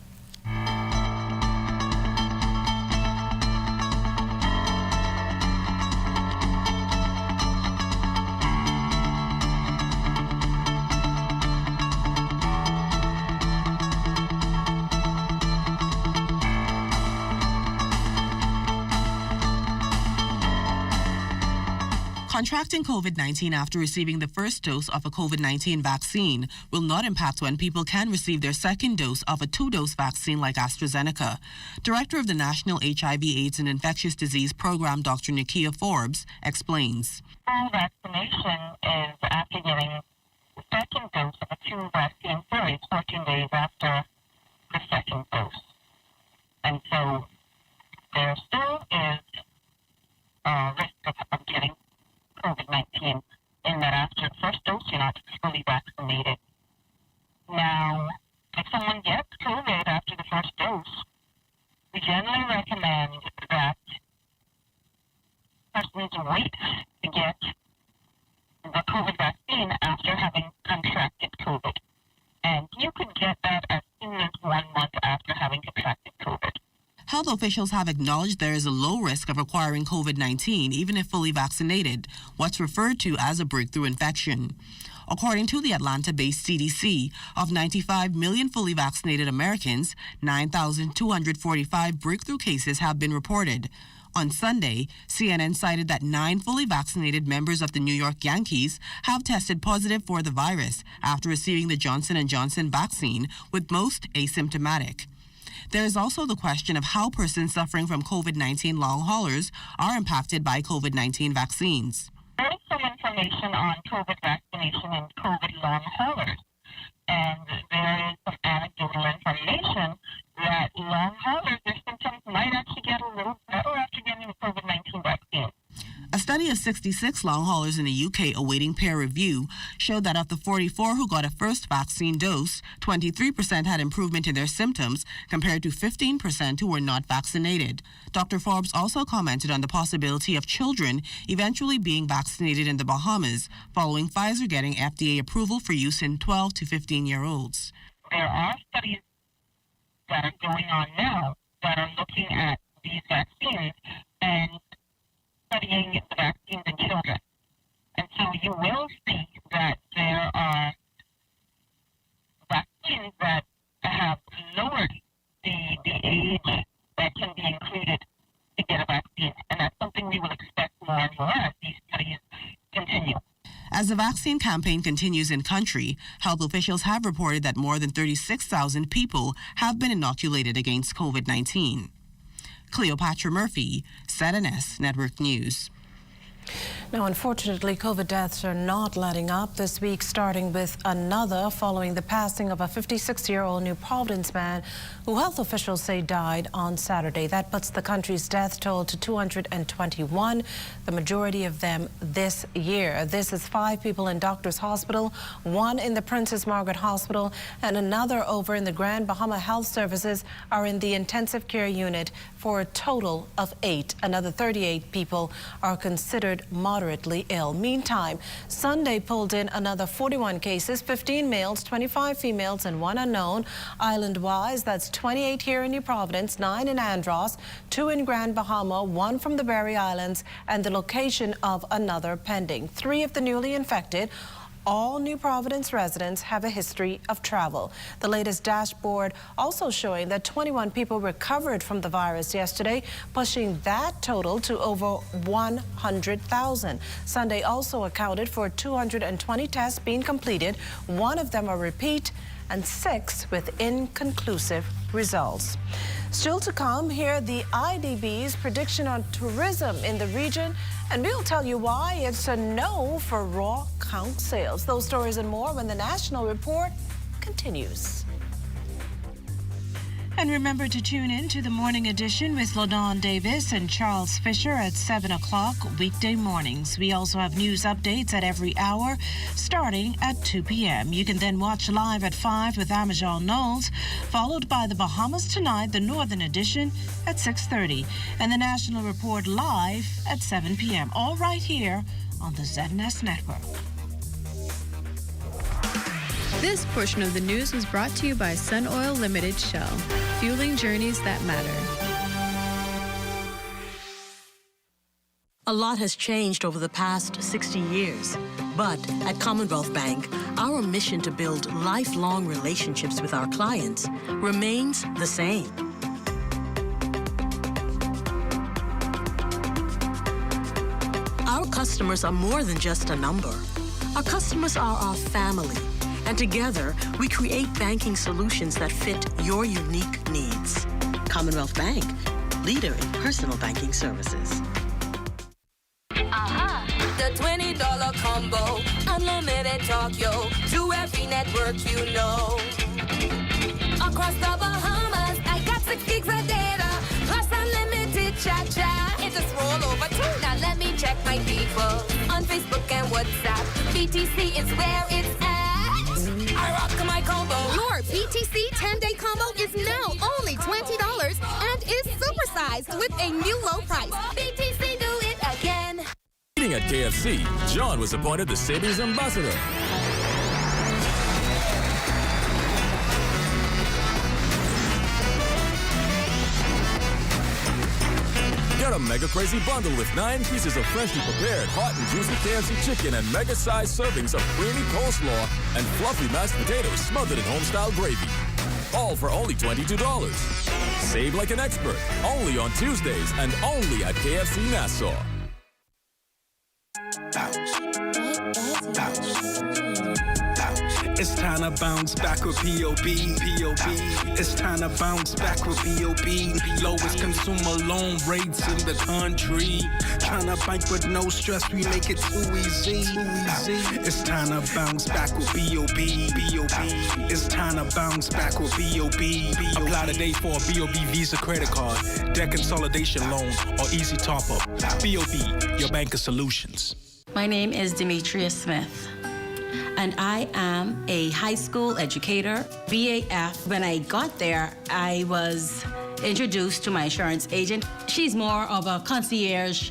Contracting COVID-19 after receiving the first dose of a COVID-19 vaccine will not impact when people can receive their second dose of a 2-dose vaccine like AstraZeneca. Director of the National HIV/AIDS and Infectious Disease Program, Dr. Nakia Forbes, explains. Full vaccination is after getting the second dose of a 2 vaccine series 14 days after the second dose. And so there still is a risk of getting COVID-19 in that after the first dose, you're not fully vaccinated. Now, if someone gets COVID after the first dose, we generally recommend that persons wait to get the COVID vaccine after having contracted COVID. And you could get that as soon as 1 month after having contracted COVID. Health officials have acknowledged there is a low risk of acquiring COVID-19 even if fully vaccinated, what's referred to as a breakthrough infection. According to the Atlanta-based CDC, of 95 million fully vaccinated Americans, 9,245 breakthrough cases have been reported. On Sunday, CNN cited that 9 fully vaccinated members of the New York Yankees have tested positive for the virus after receiving the Johnson & Johnson vaccine, with most asymptomatic. There is also the question of how persons suffering from COVID-19 long haulers are impacted by COVID-19 vaccines. There is some information on COVID vaccination and COVID long haulers. And there is some anecdotal information that long haulers, their symptoms might actually get a little better after getting the COVID-19 vaccine. A study of 66 long haulers in the UK awaiting peer review showed that of the 44 who got a first vaccine dose, 23% had improvement in their symptoms compared to 15% who were not vaccinated. Dr. Forbes also commented on the possibility of children eventually being vaccinated in the Bahamas following Pfizer getting FDA approval for use in 12 to 15-year-olds. There are studies that are going on now that are looking at these vaccines and studying the vaccines in children. And so you will see that there are vaccines that have lowered the age that can be included to get a vaccine. And that's something we will expect more and more as these studies continue. As the vaccine campaign continues in country, health officials have reported that more than 36,000 people have been inoculated against COVID-19. Cleopatra Murphy, ZNS Network News. Now, unfortunately, COVID deaths are not letting up this week, starting with another following the passing of a 56-year-old New Providence man who health officials say died on Saturday. That puts the country's death toll to 221, the majority of them this year. This is 5 people in Doctors Hospital, 1 in the Princess Margaret Hospital, and another over in the Grand Bahama Health Services are in the intensive care unit for a total of 8. Another 38 people are considered moderately ill. Meantime, Sunday pulled in another 41 cases, 15 males, 25 females, and 1 unknown. Island-wise, that's 28 here in New Providence, 9 in Andros, 2 in Grand Bahama, 1 from the Berry Islands, and the location of another pending. 3 of the newly infected, all New Providence residents, have a history of travel. The latest dashboard also showing that 21 people recovered from the virus yesterday, pushing that total to over 100,000. Sunday also accounted for 220 tests being completed, 1 of them a repeat, and 6 with inconclusive results. Still to come, here the IDB's prediction on tourism in the region, and we'll tell you why it's a no for raw count sales. Those stories and more when the National Report continues. And remember to tune in to the morning edition with LaDawn Davis and Charles Fisher at 7 o'clock weekday mornings. We also have news updates at every hour starting at 2 p.m. You can then watch live at 5 with Amajal Knowles, followed by the Bahamas Tonight, the Northern edition at 6:30, and the National Report live at 7 p.m. All right here on the ZNS Network. This portion of the news was brought to you by Sun Oil Limited Shell, fueling journeys that matter. A lot has changed over the past 60 years, but at Commonwealth Bank, our mission to build lifelong relationships with our clients remains the same. Our customers are more than just a number. Our customers are our family. And together, we create banking solutions that fit your unique needs. Commonwealth Bank, leader in personal banking services. The $20 combo, unlimited talk, yo, to every network you know. Across the Bahamas, I got 6 gigs of data, plus unlimited chat. It just roll over too. Now let me check my people on Facebook and WhatsApp. BTC is where it's at. I rock my combo. Your BTC 10-day combo is now only $20 and is supersized with a new low price. BTC do it again. Eating at KFC, John was appointed the savings ambassador. Start a Mega Crazy Bundle with 9 pieces of freshly prepared, hot and juicy KFC chicken and mega-sized servings of creamy coleslaw and fluffy mashed potatoes smothered in home-style gravy. All for only $22. Save like an expert, only on Tuesdays and only at KFC Nassau. It's time to bounce back with P.O.B. It's time to bounce back with P.O.B. Lowest consumer loan rates in the country. Trying to bank with no stress, we make it too easy. It's time to bounce back with P.O.B. It's time to bounce back with P.O.B. Apply today for a B.O.B. Visa credit card, debt consolidation loan, or easy top-up. B.O.B., your bank of solutions. My name is Demetria Smith, and I am a high school educator, VAF. When I got there, I was introduced to my insurance agent. She's more of a concierge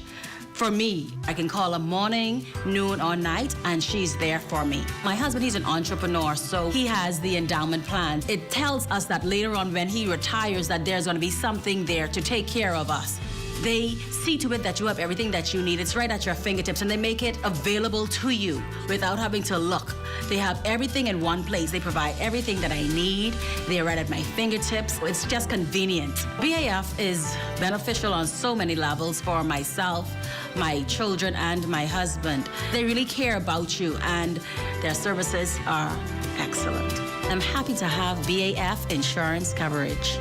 for me. I can call her morning, noon, or night, and she's there for me. My husband, he's an entrepreneur, so he has the endowment plan. It tells us that later on when he retires that there's going to be something there to take care of us. They see to it that you have everything that you need. It's right at your fingertips, and they make it available to you without having to look. They have everything in one place. They provide everything that I need. They're right at my fingertips. It's just convenient. VAF is beneficial on so many levels for myself, my children, and my husband. They really care about you, and their services are excellent. I'm happy to have VAF insurance coverage.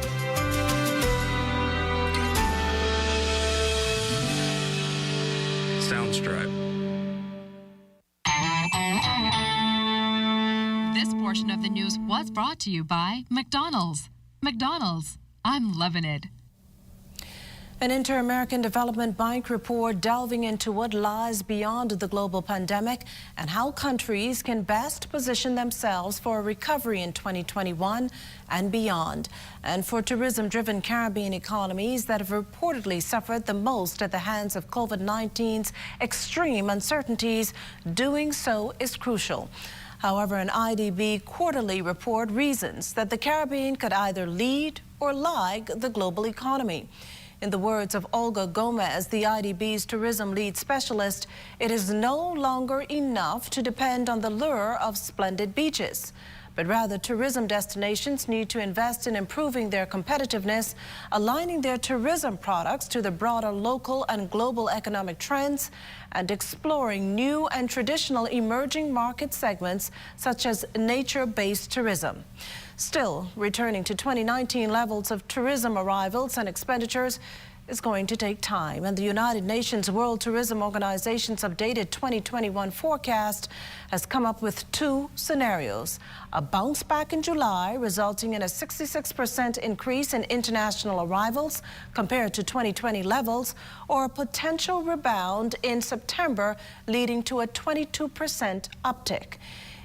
Soundstripe. This portion of the news was brought to you by McDonald's. McDonald's, I'm loving it. An Inter-American Development Bank report delving into what lies beyond the global pandemic and how countries can best position themselves for a recovery in 2021 and beyond. And for tourism-driven Caribbean economies that have reportedly suffered the most at the hands of COVID-19's extreme uncertainties, doing so is crucial. However, an IDB quarterly report reasons that the Caribbean could either lead or lag the global economy. In the words of Olga Gomez, the IDB's tourism lead specialist, it is no longer enough to depend on the lure of splendid beaches, but rather tourism destinations need to invest in improving their competitiveness, aligning their tourism products to the broader local and global economic trends, and exploring new and traditional emerging market segments such as nature-based tourism. Still, returning to 2019 levels of tourism arrivals and expenditures is going to take time, and the United Nations World Tourism Organization's updated 2021 forecast has come up with 2 scenarios: a bounce back in July, resulting in a 66% increase in international arrivals compared to 2020 levels, or a potential rebound in September, leading to a 22% uptick.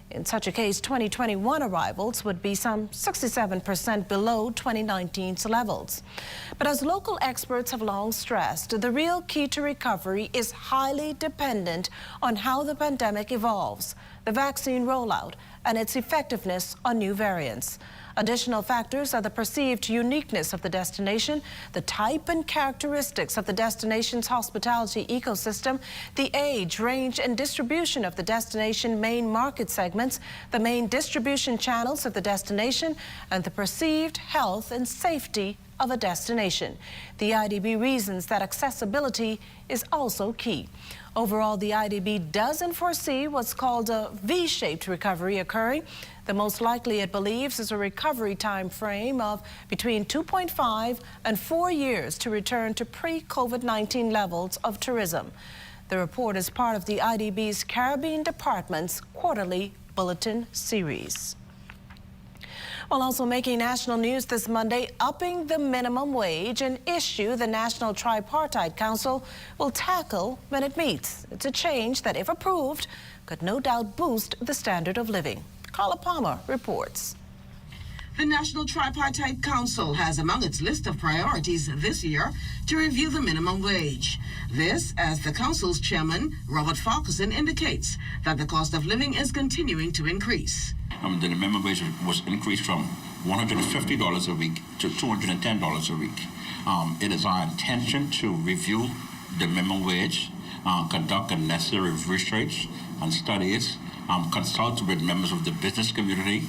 In such a case, 2021 arrivals would be some 67% below 2019's levels. But as local experts have long stressed, the real key to recovery is highly dependent on how the pandemic evolves, the vaccine rollout, and its effectiveness on new variants. Additional factors are the perceived uniqueness of the destination, the type and characteristics of the destination's hospitality ecosystem, the age, range, and distribution of the destination main market segments, the main distribution channels of the destination, and the perceived health and safety of a destination. The IDB reasons that accessibility is also key. Overall, the IDB doesn't foresee what's called a V-shaped recovery occurring. The most likely, it believes, is a recovery time frame of between 2.5 and 4 years to return to pre-COVID-19 levels of tourism. The report is part of the IDB's Caribbean Department's quarterly bulletin series. While also making national news this Monday, upping the minimum wage, an issue the National Tripartite Council will tackle when it meets. It's a change that, if approved, could no doubt boost the standard of living. Carla Palmer reports. The National Tripartite Council has among its list of priorities this year to review the minimum wage. This, as the Council's chairman, Robert Farquharson, indicates that the cost of living is continuing to increase. The minimum wage was increased from $150 a week to $210 a week. It is our intention to review the minimum wage, conduct the necessary research and studies, consult with members of the business community,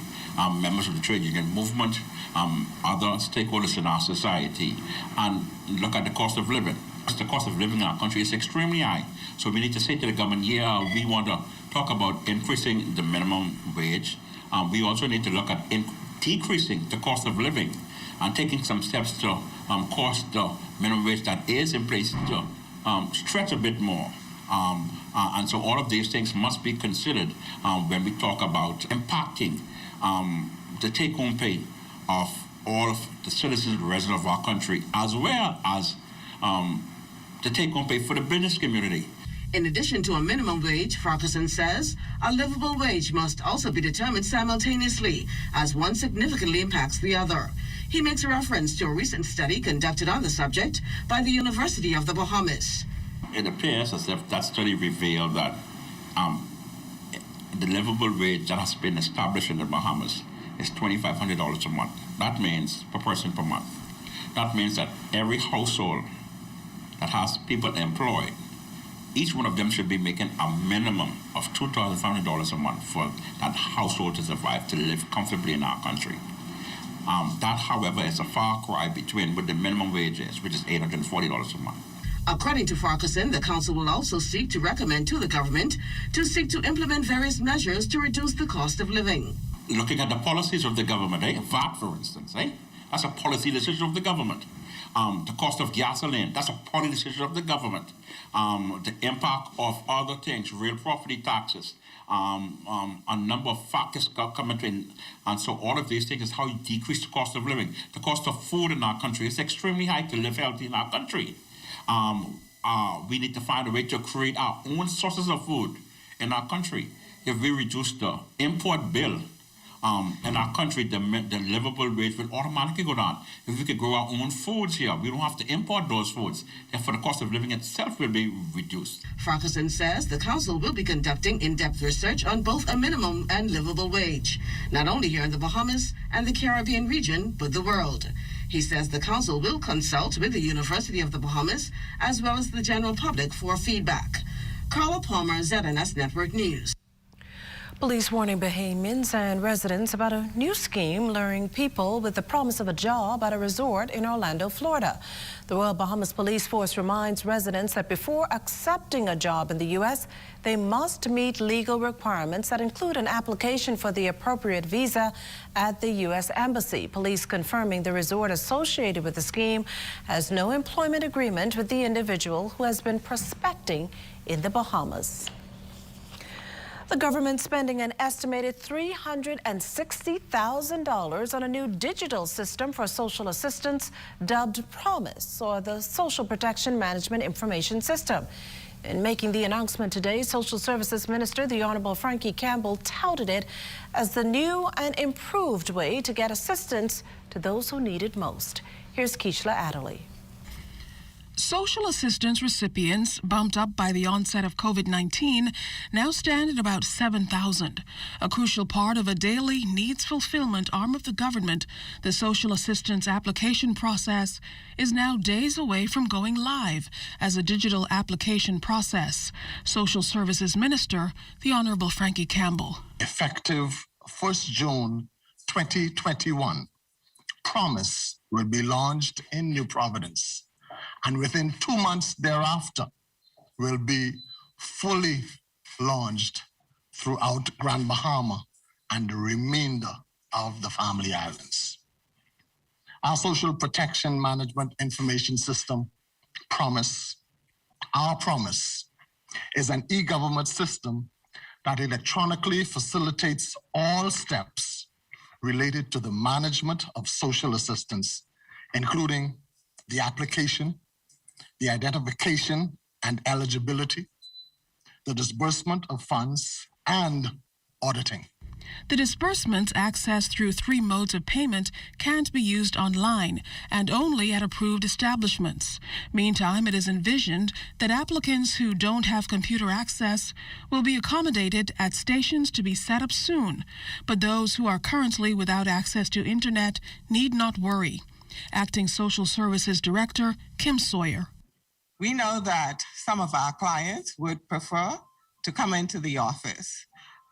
members of the trade union movement, other stakeholders in our society, and look at the cost of living. The cost of living in our country is extremely high. So we need to say to the government, yeah, we want to talk about increasing the minimum wage. We also need to look at decreasing the cost of living and taking some steps to cause the minimum wage that is in place to stretch a bit more. And so all of these things must be considered when we talk about impacting the take-home pay of all of the citizens and residents of our country, as well as the take-home pay for the business community. In addition to a minimum wage, Farquharson says a livable wage must also be determined simultaneously, as one significantly impacts the other. He makes a reference to a recent study conducted on the subject by the University of the Bahamas. It appears as if that study revealed that the livable wage that has been established in the Bahamas is $2,500 a month. That means per person per month. That means that every household that has people employed, each one of them should be making a minimum of $2,500 a month for that household to survive, to live comfortably in our country. That, however, is a far cry between what the minimum wage is, which is $840 a month. According to Farquharson, the council will also seek to recommend to the government to seek to implement various measures to reduce the cost of living. Looking at the policies of the government, VAT, for instance, that's a policy decision of the government. The cost of gasoline, that's a policy decision of the government. The impact of other things, real property taxes, a number of factors coming in. And so all of these things is how you decrease the cost of living. The cost of food in our country is extremely high to live healthy in our country. We need to find a way to create our own sources of food in our country. If we reduce the import bill in our country, the livable wage will automatically go down. If we could grow our own foods here, we don't have to import those foods. Therefore, the cost of living itself will be reduced. Farquharson says the council will be conducting in-depth research on both a minimum and livable wage, not only here in the Bahamas and the Caribbean region, but the world. He says the council will consult with the University of the Bahamas as well as the general public for feedback. Carla Palmer, ZNS Network News. Police warning Bahamians and residents about a new scheme luring people with the promise of a job at a resort in Orlando, Florida. The Royal Bahamas Police Force reminds residents that before accepting a job in the U.S., they must meet legal requirements that include an application for the appropriate visa at the U.S. Embassy. Police confirming the resort associated with the scheme has no employment agreement with the individual who has been prospecting in the Bahamas. The government spending an estimated $360,000 on a new digital system for social assistance dubbed Promise, or the Social Protection Management Information System. In making the announcement today, Social Services Minister, the Honorable Frankie Campbell, touted it as the new and improved way to get assistance to those who need it most. Here's Keishla Adderley. Social assistance recipients, bumped up by the onset of COVID-19, now stand at about 7,000. A crucial part of a daily needs fulfillment arm of the government, the social assistance application process is now days away from going live as a digital application process. Social Services Minister, the Honorable Frankie Campbell. Effective 1st June 2021, Promise will be launched in New Providence, and within 2 months thereafter will be fully launched throughout Grand Bahama and the remainder of the Family Islands. Our Social Protection Management Information System, Promise, our Promise, is an e-government system that electronically facilitates all steps related to the management of social assistance, including the application, the identification and eligibility, the disbursement of funds, and auditing. The disbursements accessed through 3 modes of payment can't be used online and only at approved establishments. Meantime, it is envisioned that applicants who don't have computer access will be accommodated at stations to be set up soon, but those who are currently without access to internet need not worry. Acting Social Services Director Kim Sawyer. We know that some of our clients would prefer to come into the office.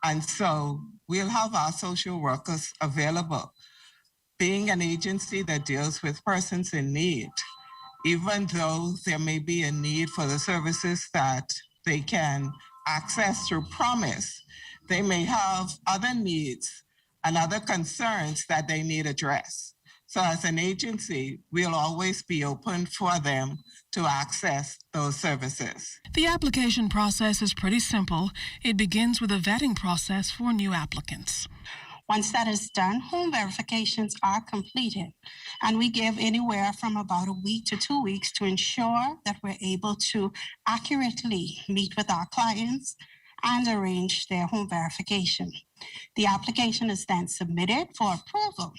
And so we'll have our social workers available. Being an agency that deals with persons in need, even though there may be a need for the services that they can access through Promise, they may have other needs and other concerns that they need addressed. So as an agency, we'll always be open for them to access those services. The application process is pretty simple. It begins with a vetting process for new applicants. Once that is done, home verifications are completed, and we give anywhere from about a week to 2 weeks to ensure that we're able to accurately meet with our clients and arrange their home verification. The application is then submitted for approval,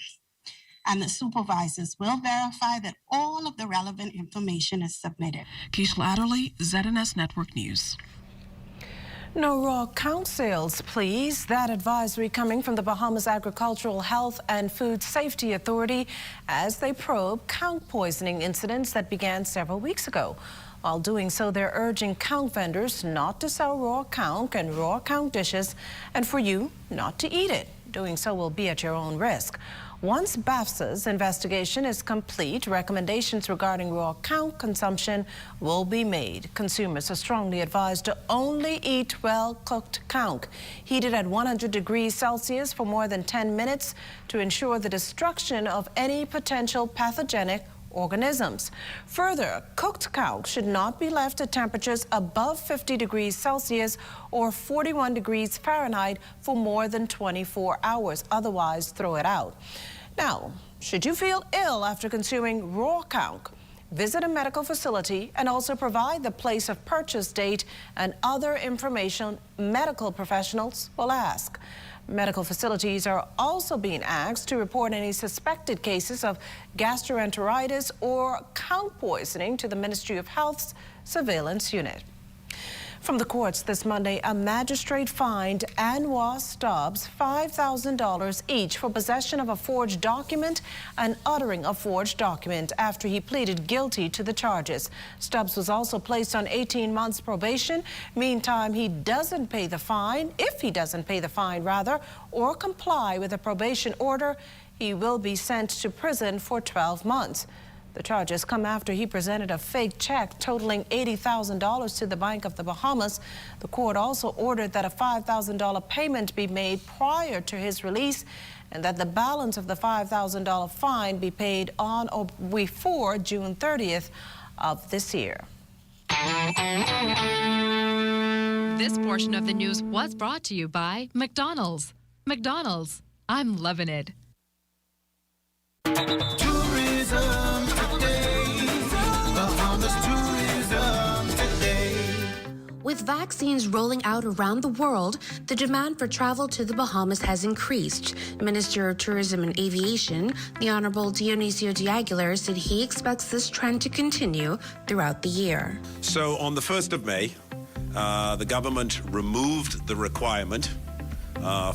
and the supervisors will verify that all of the relevant information is submitted. Keisha Adderley, ZNS Network News. No raw count sales, please. That advisory coming from the Bahamas Agricultural Health and Food Safety Authority as they probe count poisoning incidents that began several weeks ago. While doing so, they're urging count vendors not to sell raw count and raw count dishes, and for you not to eat it. Doing so will be at your own risk. Once BAFSA's investigation is complete, recommendations regarding raw count consumption will be made. Consumers are strongly advised to only eat well-cooked count, heated at 100 degrees Celsius for more than 10 minutes to ensure the destruction of any potential pathogenic organisms. Further, cooked count should not be left at temperatures above 50 degrees Celsius or 41 degrees Fahrenheit for more than 24 hours. Otherwise, throw it out. Now, should you feel ill after consuming raw count, visit a medical facility and also provide the place of purchase date and other information medical professionals will ask. Medical facilities are also being asked to report any suspected cases of gastroenteritis or count poisoning to the Ministry of Health's surveillance unit. From the courts this Monday, a magistrate fined Anwar Stubbs $5,000 each for possession of a forged document and uttering a forged document after he pleaded guilty to the charges. Stubbs was also placed on 18 months probation. Meantime, he doesn't pay the fine. If he doesn't pay the fine, rather, or comply with a probation order, he will be sent to prison for 12 months. The charges come after he presented a fake check totaling $80,000 to the Bank of the Bahamas. The court also ordered that a $5,000 payment be made prior to his release and that the balance of the $5,000 fine be paid on or before June 30th of this year. This portion of the news was brought to you by McDonald's. McDonald's, I'm loving it. Tourism today. Bahamas tourism today. With vaccines rolling out around the world, the demand for travel to the Bahamas has increased. Minister of Tourism and Aviation, the Honorable Dionisio de Aguilar, said he expects this trend to continue throughout the year. So on the 1st of May, the government removed the requirement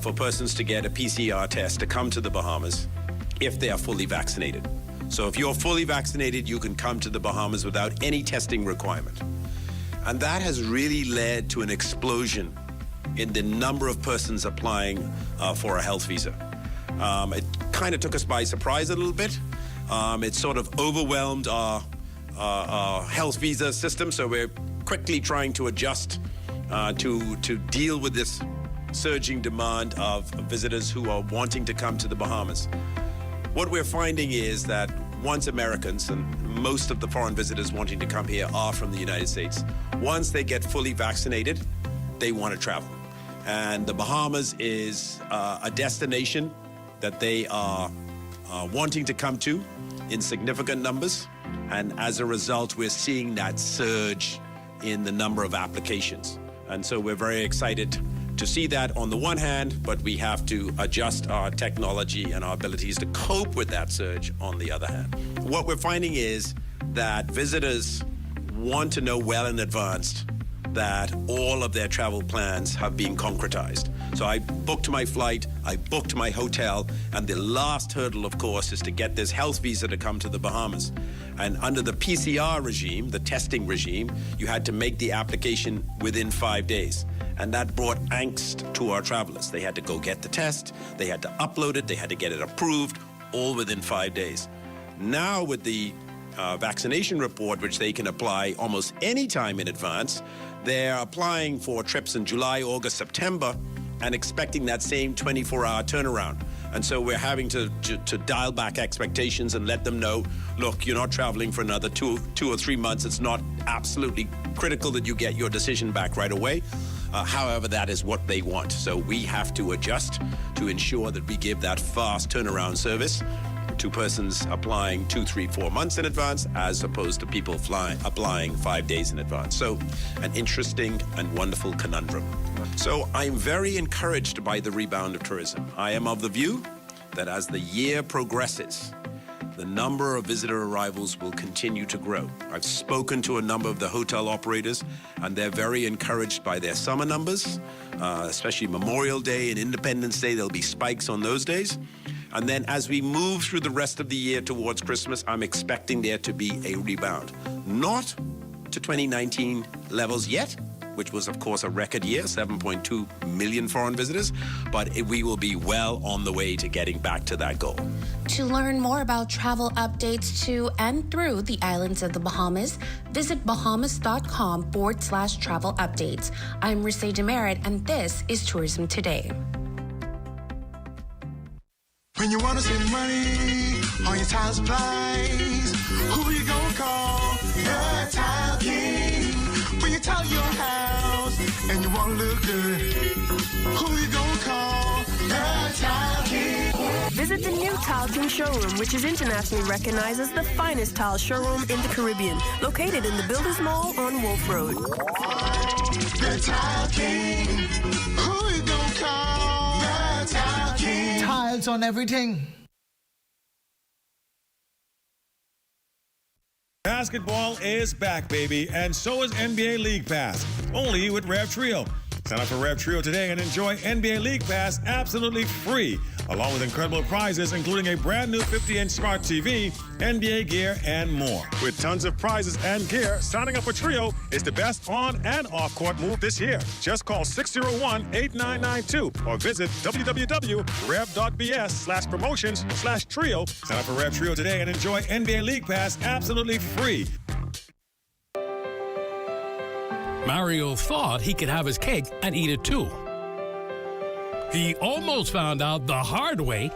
for persons to get a PCR test to come to the Bahamas if they are fully vaccinated. So if you're fully vaccinated, you can come to the Bahamas without any testing requirement. And that has really led to an explosion in the number of persons applying for a health visa. It kind of took us by surprise a little bit. It sort of overwhelmed our health visa system, so we're quickly trying to adjust to deal with this surging demand of visitors who are wanting to come to the Bahamas. What we're finding is that once Americans, and most of the foreign visitors wanting to come here are from the United States, once they get fully vaccinated, they want to travel. And the Bahamas is a destination that they are wanting to come to in significant numbers. And as a result, we're seeing that surge in the number of applications. And so we're very excited to see that on the one hand, but we have to adjust our technology and our abilities to cope with that surge on the other hand. What we're finding is that visitors want to know well in advance that all of their travel plans have been concretized. So I booked my flight, I booked my hotel, and the last hurdle, of course, is to get this health visa to come to the Bahamas. And under the PCR regime, the testing regime, you had to make the application within 5 days. And that brought angst to our travelers. They had to go get the test, they had to upload it, they had to get it approved, all within 5 days. Now with the vaccination report, which they can apply almost any time in advance, they're applying for trips in July, August, September, and expecting that same 24-hour turnaround. And so we're having to dial back expectations and let them know, look, you're not traveling for another two or 3 months. It's not absolutely critical that you get your decision back right away. However, that is what they want. So we have to adjust to ensure that we give that fast turnaround service to persons applying 2, 3, 4 months in advance, as opposed to people applying 5 days in advance. So an interesting and wonderful conundrum. So I'm very encouraged by the rebound of tourism. I am of the view that as the year progresses, the number of visitor arrivals will continue to grow. I've spoken to a number of the hotel operators, and they're very encouraged by their summer numbers, especially Memorial Day and Independence Day. There'll be spikes on those days. And then as we move through the rest of the year towards Christmas, I'm expecting there to be a rebound. Not to 2019 levels yet, which was, of course, a record year, 7.2 million foreign visitors, but we will be well on the way to getting back to that goal. To learn more about travel updates to and through the islands of the Bahamas, visit bahamas.com/travel updates. I'm Risay Demerit, and this is Tourism Today. When you want to save money on your tile supplies, who you gonna call? The Tile King. When you tile your house and you want to look good, who you gonna call? The Tile King. Visit the new Tile King showroom, which is internationally recognized as the finest tile showroom in the Caribbean, located in the Builders Mall on Wolf Road. The Tile King. Who you gonna call? The Tile King. Tiles on everything. Basketball is back, baby, and so is NBA League Pass, only with Rev Trio. Sign up for Rev Trio today and enjoy NBA League Pass absolutely free, along with incredible prizes, including a brand new 50-inch smart TV, NBA gear, and more. With tons of prizes and gear, signing up for Trio is the best on and off-court move this year. Just call 601-8992 or visit www.rev.bs/promotions/trio. Sign up for Rev Trio today and enjoy NBA League Pass absolutely free. Mario thought he could have his cake and eat it too. He almost found out the hard way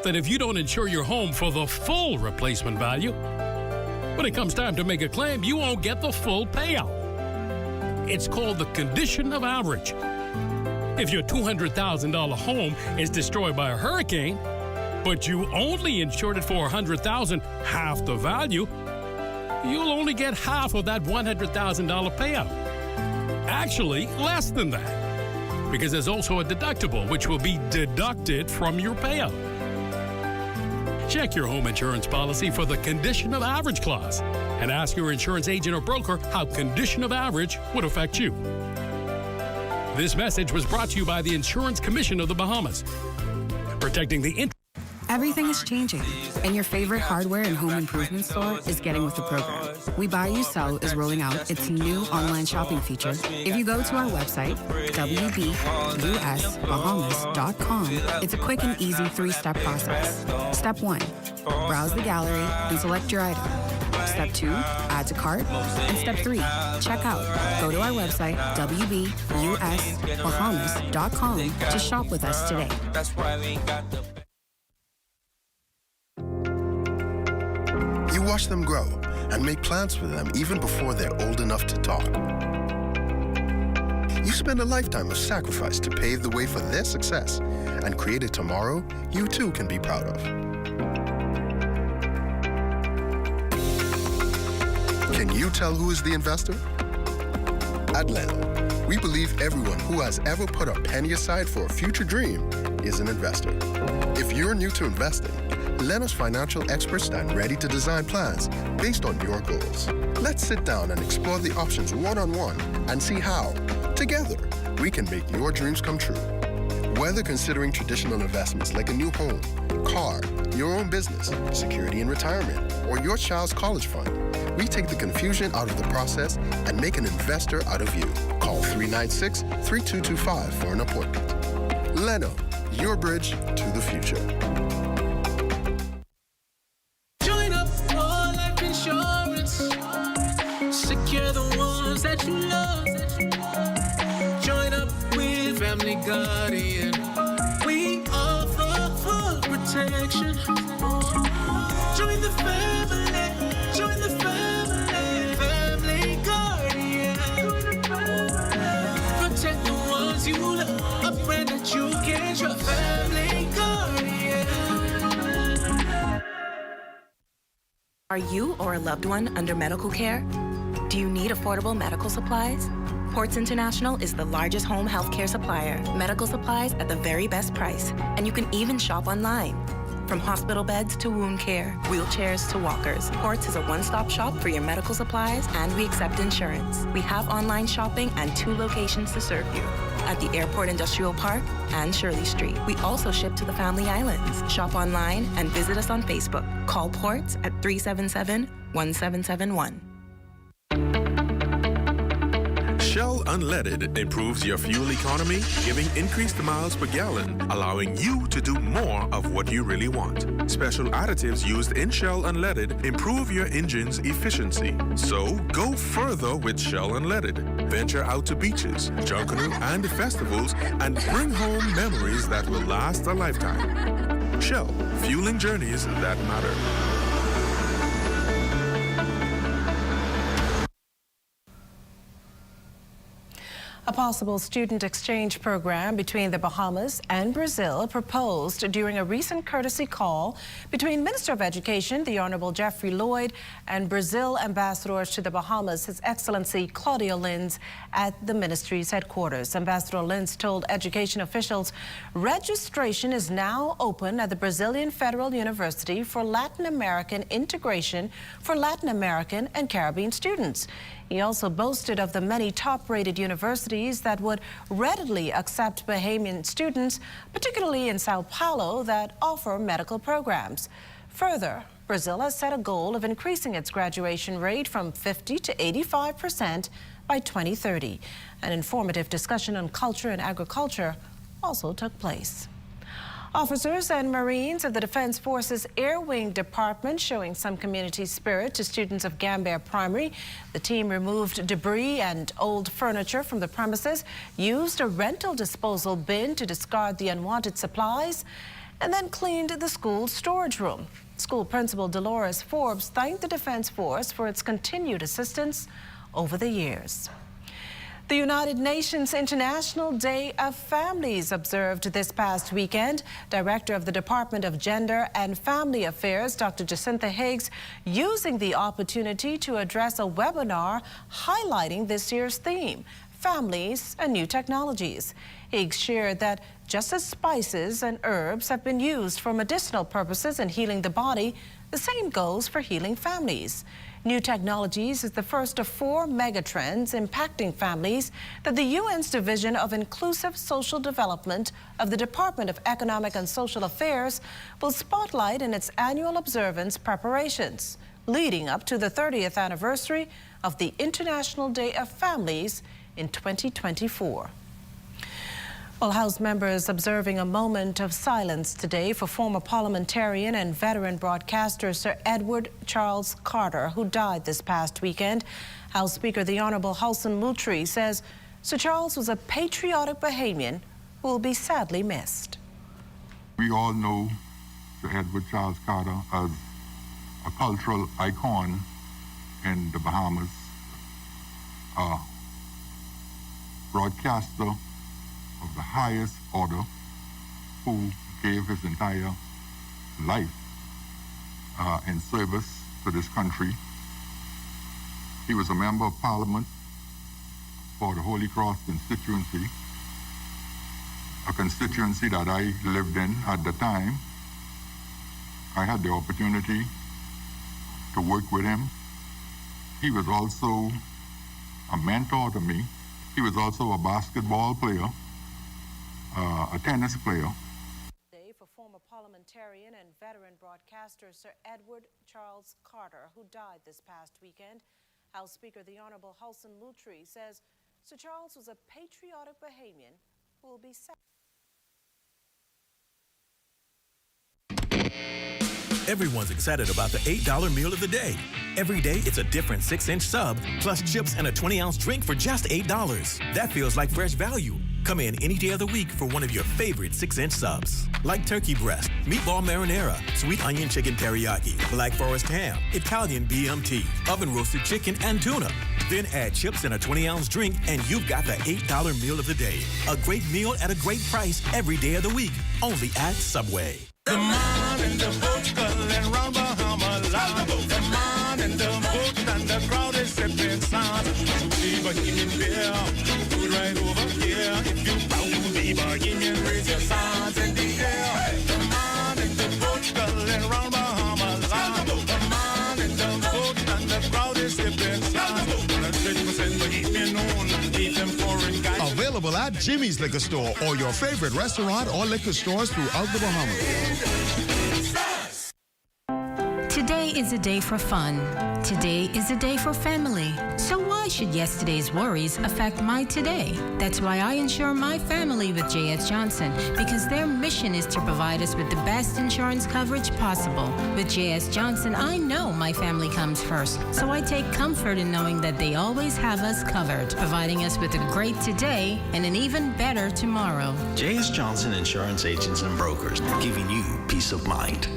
that if you don't insure your home for the full replacement value, when it comes time to make a claim, you won't get the full payout. It's called the condition of average. If your $200,000 home is destroyed by a hurricane, but you only insured it for $100,000, half the value, you'll only get half of that $100,000 payout. Actually, less than that, because there's also a deductible, which will be deducted from your payout. Check your home insurance policy for the condition of average clause and ask your insurance agent or broker how condition of average would affect you. This message was brought to you by the Insurance Commission of the Bahamas, protecting the interest. Everything is changing, and your favorite hardware and home improvement store is getting with the program. We Buy You Sell is rolling out its new online shopping feature. If you go to our website, wbusbahamas.com, it's a quick and easy 3-step process. Step 1, browse the gallery and select your item. Step 2, add to cart. And Step 3, check out. Go to our website, wbusbahamas.com, to shop with us today. You watch them grow and make plans for them even before they're old enough to talk. You spend a lifetime of sacrifice to pave the way for their success and create a tomorrow you too can be proud of. Can you tell who is the investor? At Leno, we believe everyone who has ever put a penny aside for a future dream is an investor. If you're new to investing, Leno's financial experts stand ready to design plans based on your goals. Let's sit down and explore the options one-on-one and see how, together, we can make your dreams come true. Whether considering traditional investments like a new home, car, your own business, security in retirement, or your child's college fund, we take the confusion out of the process and make an investor out of you. Call 396-3225 for an appointment. Leno, your bridge to the future. Join up for life insurance. Secure the ones that you love. Join up with Family Guardian. We offer full protection. Join the family. Join the family. Family Guardian. Protect the ones you love. A friend that you can trust. Family Guardian. Are you or a loved one under medical care? Do you need affordable medical supplies? Ports International is the largest home health care supplier. Medical supplies at the very best price. And you can even shop online. From hospital beds to wound care, wheelchairs to walkers, Ports is a one-stop shop for your medical supplies, and we accept insurance. We have online shopping and 2 locations to serve you, at the Airport Industrial Park and Shirley Street. We also ship to the Family Islands. Shop online and visit us on Facebook. Call Ports at 377-1771. Shell Unleaded improves your fuel economy, giving increased miles per gallon, allowing you to do more of what you really want. Special additives used in Shell Unleaded improve your engine's efficiency. So go further with Shell Unleaded. Venture out to beaches, Junkanoo, and festivals and bring home memories that will last a lifetime. Shell, fueling journeys that matter. A possible student exchange program between the Bahamas and Brazil proposed during a recent courtesy call between Minister of Education, the Honorable Jeffrey Lloyd, and Brazil ambassadors to the Bahamas, His Excellency Claudio Lins, at the ministry's headquarters. Ambassador Lins told education officials registration is now open at the Brazilian Federal University for Latin American integration for Latin American and Caribbean students. He also boasted of the many top-rated universities that would readily accept Bahamian students, particularly in Sao Paulo, that offer medical programs. Further, Brazil has set a goal of increasing its graduation rate from 50% to 85% by 2030. An informative discussion on culture and agriculture also took place. Officers and Marines of the Defense Forces Air Wing Department showing some community spirit to students of Gambier Primary. The team removed debris and old furniture from the premises, used a rental disposal bin to discard the unwanted supplies, and then cleaned the school's storage room. School Principal Dolores Forbes thanked the Defense Force for its continued assistance over the years. The United Nations International Day of Families observed this past weekend. Director of the Department of Gender and Family Affairs, Dr. Jacinta Higgs, using the opportunity to address a webinar highlighting this year's theme, families and new technologies. Higgs shared that just as spices and herbs have been used for medicinal purposes in healing the body, the same goes for healing families. New technologies is the first of 4 megatrends impacting families that the UN's Division of Inclusive Social Development of the Department of Economic and Social Affairs will spotlight in its annual observance preparations, leading up to the 30th anniversary of the International Day of Families in 2024. Well, House members observing a moment of silence today for former parliamentarian and veteran broadcaster Sir Edward Charles Carter, who died this past weekend. House Speaker the Honorable Hudson Moultrie says Sir Charles was a patriotic Bahamian who will be sadly missed. We all know Sir Edward Charles Carter as a cultural icon in the Bahamas, a broadcaster of the highest order who gave his entire life in service to this country. He was a member of Parliament for the Holy Cross constituency, a constituency that I lived in at the time. I had the opportunity to work with him. He was also a mentor to me. He was also a basketball player, a tennis player. For former parliamentarian and veteran broadcaster Sir Edward Charles Carter, who died this past weekend. House Speaker the Honorable Halson Luttrell says Sir Charles was a patriotic Bahamian who will be sad. Everyone's excited about the $8 meal of the day. Every day, it's a different 6-inch sub, plus chips and a 20-ounce drink for just $8. That feels like fresh value. Come in any day of the week for one of your favorite 6-inch subs. Like turkey breast, meatball marinara, sweet onion chicken teriyaki, black forest ham, Italian BMT, oven roasted chicken, and tuna. Then add chips and a 20-ounce drink, and you've got the $8 meal of the day. A great meal at a great price every day of the week. Only at Subway. Come on in the boat, and round Bahama Land. Come on in the boat, and the crowd is sipping sand. The Bahamian beer, food right over here. If you proud to be Bahamian, raise your signs in the air. Come on in the boat, and round Bahama Land. Come on in the boat, and the crowd is sipping sand. 100% Bahamian owned, even foreign guys. Available at Jimmy's Liquor Store or your favorite restaurant or liquor stores throughout the Bahamas. Today is a day for fun. Today is a day for family. So why should yesterday's worries affect my today? That's why I insure my family with J.S. Johnson, because their mission is to provide us with the best insurance coverage possible. With J.S. Johnson, I know my family comes first, so I take comfort in knowing that they always have us covered, providing us with a great today and an even better tomorrow. J.S. Johnson Insurance Agents and Brokers, giving you peace of mind.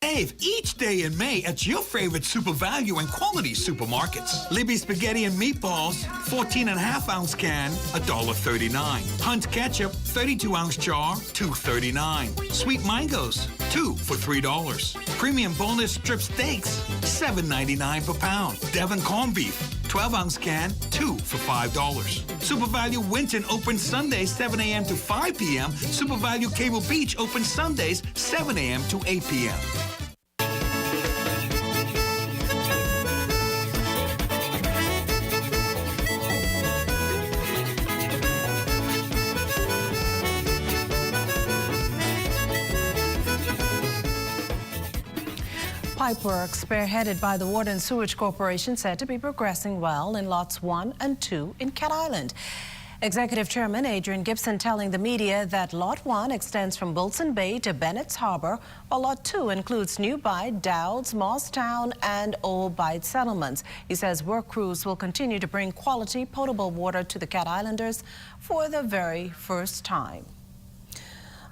Save each day in May at your favorite Super Value and Quality supermarkets. Libby Spaghetti and Meatballs, 14.5-ounce can, $1.39. Hunt Ketchup, 32-ounce jar, $2.39. Sweet Mangoes, 2 for $3. Premium boneless strip steaks, $7.99 per pound. Devon Corned Beef, 12-ounce can, 2 for $5. Super Value Winton open Sundays 7 a.m. to 5 p.m. Super Value Cable Beach open Sundays 7 a.m. to 8 p.m. Pipework, spearheaded by the Water and Sewage Corporation, said to be progressing well in lots 1 and 2 in Cat Island. Executive Chairman Adrian Gibson telling the media that Lot 1 extends from Wilson Bay to Bennett's Harbor, while Lot 2 includes New Bight, Dowds, Moss-Town, and Old Bight settlements. He says work crews will continue to bring quality potable water to the Cat Islanders for the very first time.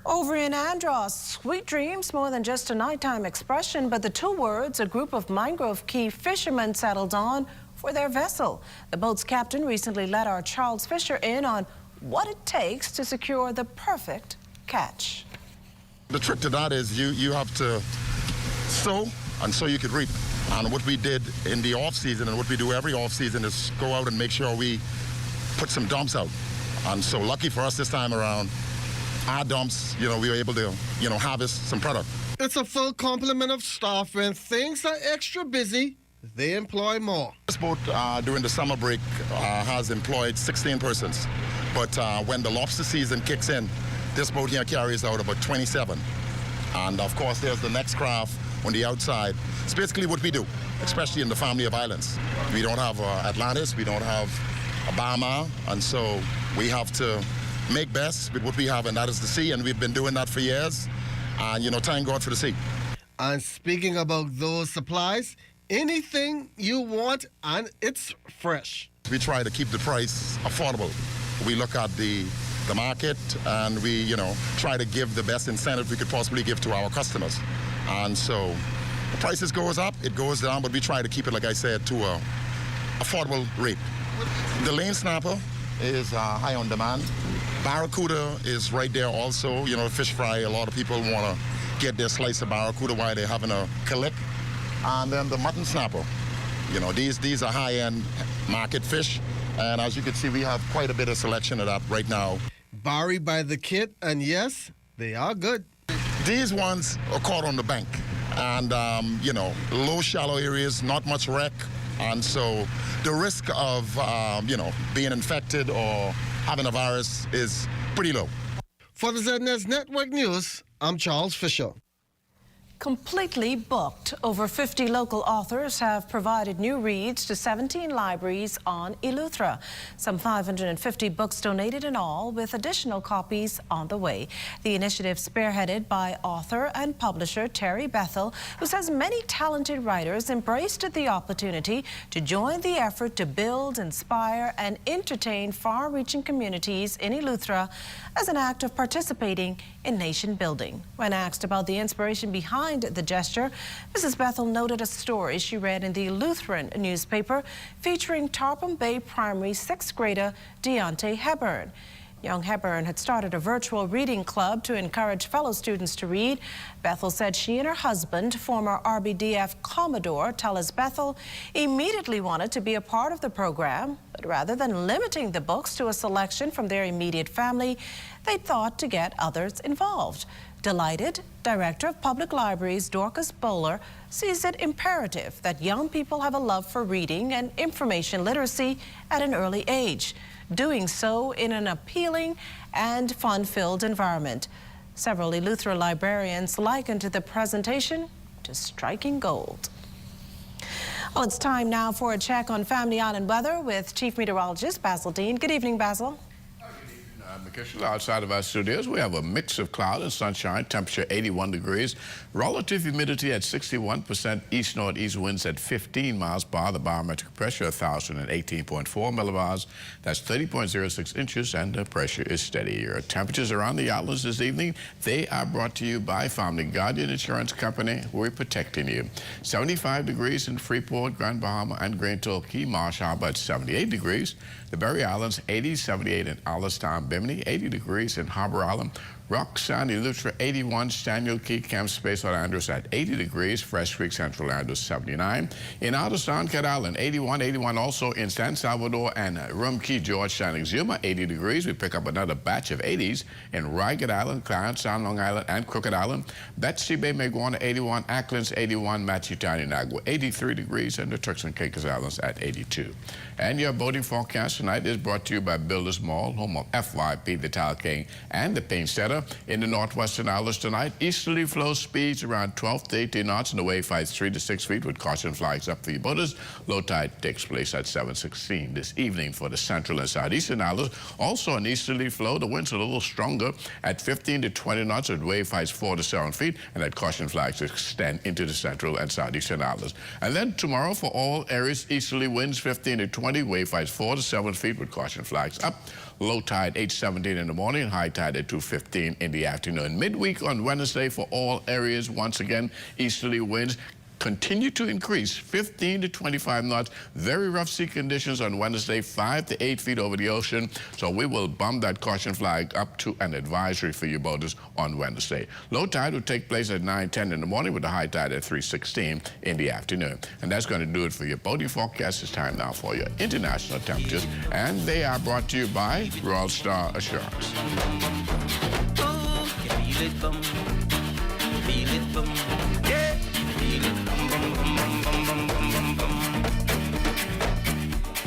Over in Andros, sweet dreams, more than just a nighttime expression, but the 2 words a group of Mangrove Key fishermen settled on for their vessel. The boat's captain recently let our Charles Fisher in on what it takes to secure the perfect catch. The trick to that is you have to sow, and so you could reap. And what we did in the off-season and what we do every off-season is go out and make sure we put some dumps out. And so lucky for us this time around, our dumps, we were able to, harvest some product. It's a full complement of staff. When things are extra busy, they employ more. This boat during the summer break has employed 16 persons. But when the lobster season kicks in, this boat here carries out about 27. And of course, there's the next craft on the outside. It's basically what we do, especially in the family of islands. We don't have Atlantis, we don't have Obama, and so we have to make best with what we have, and that is the sea, and we've been doing that for years. And, thank God for the sea. And speaking about those supplies, anything you want, and it's fresh. We try to keep the price affordable. We look at the market, and we, try to give the best incentive we could possibly give to our customers. And so the prices goes up, it goes down, but we try to keep it, like I said, to a affordable rate. The lane snapper is high on demand. Barracuda is right there also. Fish fry, a lot of people want to get their slice of barracuda while they're having a collect. And then the mutton snapper. These are high-end market fish, And as you can see, we have quite a bit of selection of that right now. Barry by the kit, and yes, they are good. These ones are caught on the bank. And, low, shallow areas, not much wreck. And so the risk of, being infected or having a virus is pretty low. For the ZNS Network News, I'm Charles Fisher. Completely booked. Over 50 local authors have provided new reads to 17 libraries on Eleuthera. Some 550 books donated in all, with additional copies on the way. The initiative spearheaded by author and publisher Terry Bethel, who says many talented writers embraced the opportunity to join the effort to build, inspire, and entertain far-reaching communities in Eleuthera as an act of participating in nation building. When asked about the inspiration behind the gesture, Mrs. Bethel noted a story she read in the Lutheran newspaper featuring Tarpon Bay Primary 6th grader Deontay Hepburn. Young Hepburn had started a virtual reading club to encourage fellow students to read. Bethel said she and her husband, former RBDF Commodore Tullis Bethel, immediately wanted to be a part of the program, but rather than limiting the books to a selection from their immediate family, they thought to get others involved. Delighted, Director of Public Libraries Dorcas Bowler sees it imperative that young people have a love for reading and information literacy at an early age, doing so in an appealing and fun-filled environment. Several Eleuthera librarians likened the presentation to striking gold. Well, it's time now for a check on Family Island weather with Chief Meteorologist Basil Dean. Good evening, Basil. Outside of our studios, we have a mix of cloud and sunshine, temperature 81 degrees, relative humidity at 61%, east-northeast winds at 15 miles per hour, the barometric pressure 1,018.4 millibars, that's 30.06 inches, and the pressure is steady. Your temperatures around the outlets this evening, they are brought to you by Family Guardian Insurance Company. We're protecting you. 75 degrees in Freeport, Grand Bahama, and Grand Key Marsh Harbor at 78 degrees. The Berry Islands, 80, 78 in Allenstown, Bimini, 80 degrees in Harbor Island. Rock Sound, Eleuthera, 81, Staniel Key, Camp Space, Andros at 80 degrees, Fresh Creek, Central Andros, 79. In Allenstown, Cat Island, 81, 81 also in San Salvador and Rum Key, Georgetown, Exuma, 80 degrees. We pick up another batch of 80s in Ragged Island, Clarence Sound, Long Island, and Crooked Island. Betsy Bay, Maguana, 81, Acklands, 81, Matsutan, Nagua, 83 degrees, and the Turks and Caicos Islands at 82. And your boating forecast tonight is brought to you by Builders Mall, home of FYP, the Tile King, and the Paint Setter. In the northwestern islands tonight, easterly flow speeds around 12 to 18 knots, and the wave heights 3 to 6 feet with caution flags up for your boaters. Low tide takes place at 7:16 this evening for the central and southeastern islands. Also an easterly flow, the winds are a little stronger at 15 to 20 knots with wave heights 4 to 7 feet, and that caution flags extend into the central and southeastern islands. And then tomorrow for all areas, easterly winds 15 to 20, wave heights 4 to 7 feet with caution flags up. Low tide 8:17 in the morning, high tide at 2:15 in the afternoon. Midweek on Wednesday for all areas, once again, easterly winds continue to increase 15 to 25 knots. Very rough sea conditions on Wednesday, 5 to 8 feet over the ocean. So we will bump that caution flag up to an advisory for your boaters on Wednesday. Low tide will take place at 9:10 in the morning with the high tide at 3:16 in the afternoon. And that's going to do it for your boating forecast. It's time now for your international temperatures. And they are brought to you by Royal Star Assurance.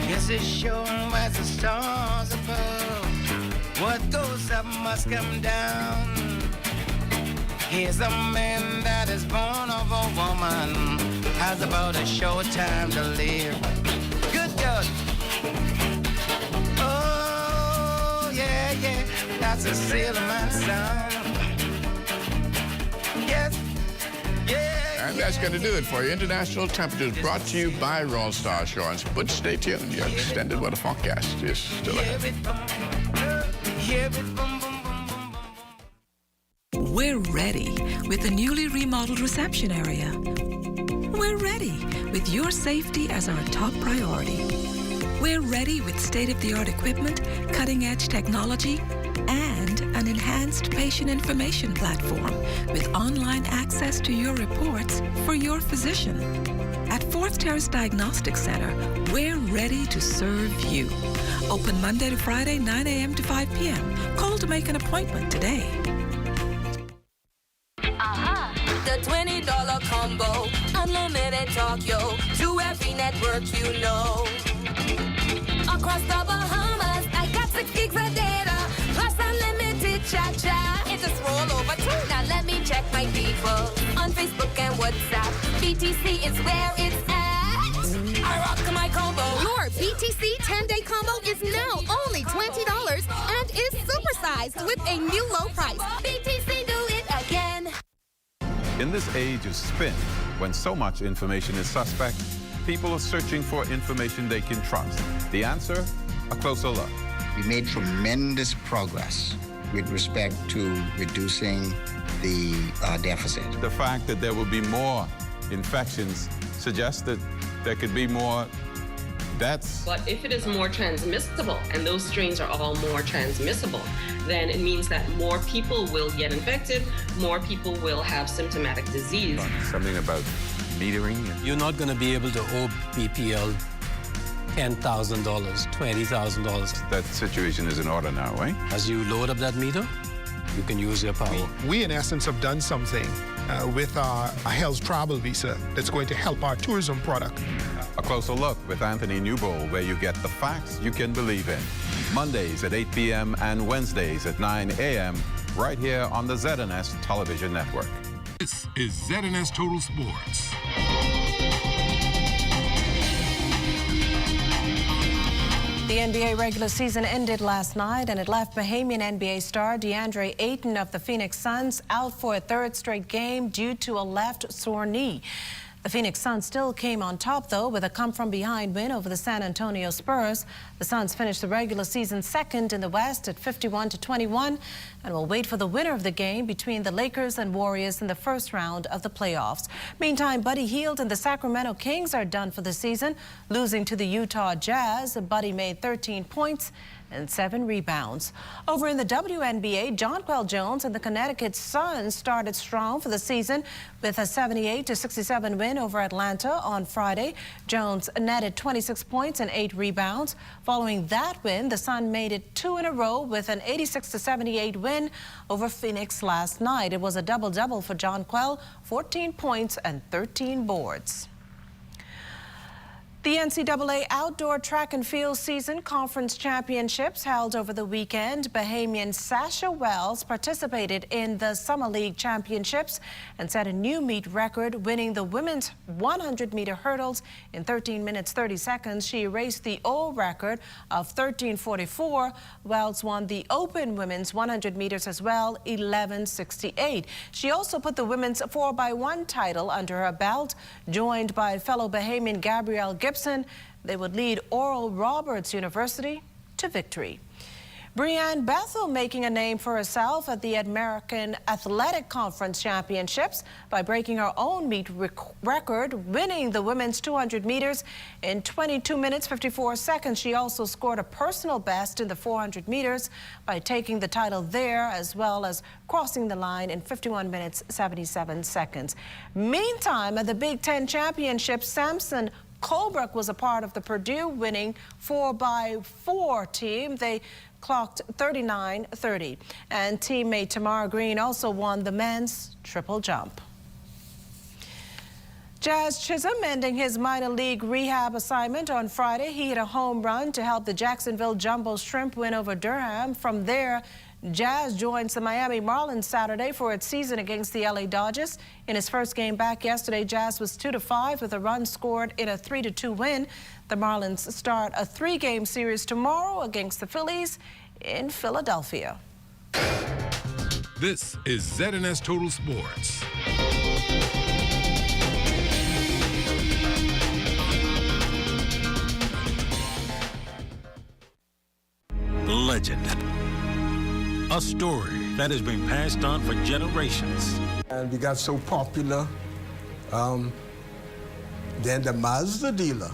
Yes, it's sure as the stars above. What goes up must come down. Here's a man that is born of a woman, has about a short time to live. Good God. Oh, yeah, yeah, that's a sailor man sound. Yes. And that's going to do it for your international temperatures brought to you by Royal Star Assurance. But stay tuned. Your extended weather forecast is still ahead. We're ready with the newly remodeled reception area. We're ready with your safety as our top priority. We're ready with state-of-the-art equipment, cutting-edge technology, and an enhanced patient information platform with online access to your reports for your physician. At Fourth Terrace Diagnostic Center, we're ready to serve you. Open Monday to Friday, 9 a.m. to 5 p.m. Call to make an appointment today. The $20 combo, unlimited talk, yo, to every network you know. Across the Bahamas, I got 6 gigs of data, plus unlimited chat. It's a roll over too. Now let me check my people on Facebook and WhatsApp. BTC is where it's at. I rock my combo. Your BTC 10-day combo is now only $20 and is supersized with a new low price. BTC, do it again. In this age of spin, when so much information is suspect, people are searching for information they can trust. The answer? A closer look. We made tremendous progress with respect to reducing the deficit. The fact that there will be more infections suggests that there could be more deaths. But if it is more transmissible, and those strains are all more transmissible, then it means that more people will get infected, more people will have symptomatic disease. Something about metering. You're not going to be able to owe BPL $10,000, $20,000. That situation is in order now, right? As you load up that meter, you can use your power. We in essence, have done something with a health travel visa that's going to help our tourism product. A closer look with Anthony Newbold, where you get the facts you can believe in. Mondays at 8 p.m. and Wednesdays at 9 a.m. right here on the ZNS Television Network. This is ZNS Total Sports. The NBA regular season ended last night, and it left Bahamian NBA star DeAndre Ayton of the Phoenix Suns out for a third straight game due to a left sore knee. The Phoenix Suns still came on top, though, with a come-from-behind win over the San Antonio Spurs. The Suns finished the regular season second in the West at 51-21 and will wait for the winner of the game between the Lakers and Warriors in the first round of the playoffs. Meantime, Buddy Hield and the Sacramento Kings are done for the season, losing to the Utah Jazz. Buddy made 13 points and 7 rebounds. Over in the WNBA, Jonquel Jones and the Connecticut Sun started strong for the season with a 78-67 win over Atlanta on Friday. Jones netted 26 points and 8 rebounds. Following that win, the Sun made it 2 in a row with an 86-78 win over Phoenix last night. It was a double-double for Jonquel, 14 points and 13 boards. The NCAA Outdoor Track and Field Season Conference Championships held over the weekend. Bahamian Sasha Wells participated in the Summer League Championships and set a new meet record, winning the women's 100-meter hurdles in 13 minutes 30 seconds. She erased the old record of 13:44. Wells won the open women's 100 meters as well, 11:68. She also put the women's 4x1 title under her belt, joined by fellow Bahamian Gabrielle Gibson. They would lead Oral Roberts University to victory. Breanne Bethel making a name for herself at the American Athletic Conference Championships by breaking her own meet record, winning the women's 200 meters in 22 minutes 54 seconds. She also scored a personal best in the 400 meters by taking the title there, as well as crossing the line in 51 minutes 77 seconds. Meantime, at the Big Ten Championships, Samson Colebrook was a part of the Purdue winning 4x4 team. They clocked 39:30. And teammate Tamara Green also won the men's triple jump. Jazz Chisholm ending his minor league rehab assignment on Friday. He hit a home run to help the Jacksonville Jumbo Shrimp win over Durham. From there, Jazz joins the Miami Marlins Saturday for its season against the LA Dodgers. In his first game back yesterday, Jazz was 2-5 with a run scored in a 3-2 win. The Marlins start a 3-game series tomorrow against the Phillies in Philadelphia. This is ZNS Total Sports. Legend. A story that has been passed on for generations. And we got so popular, then the Mazda dealer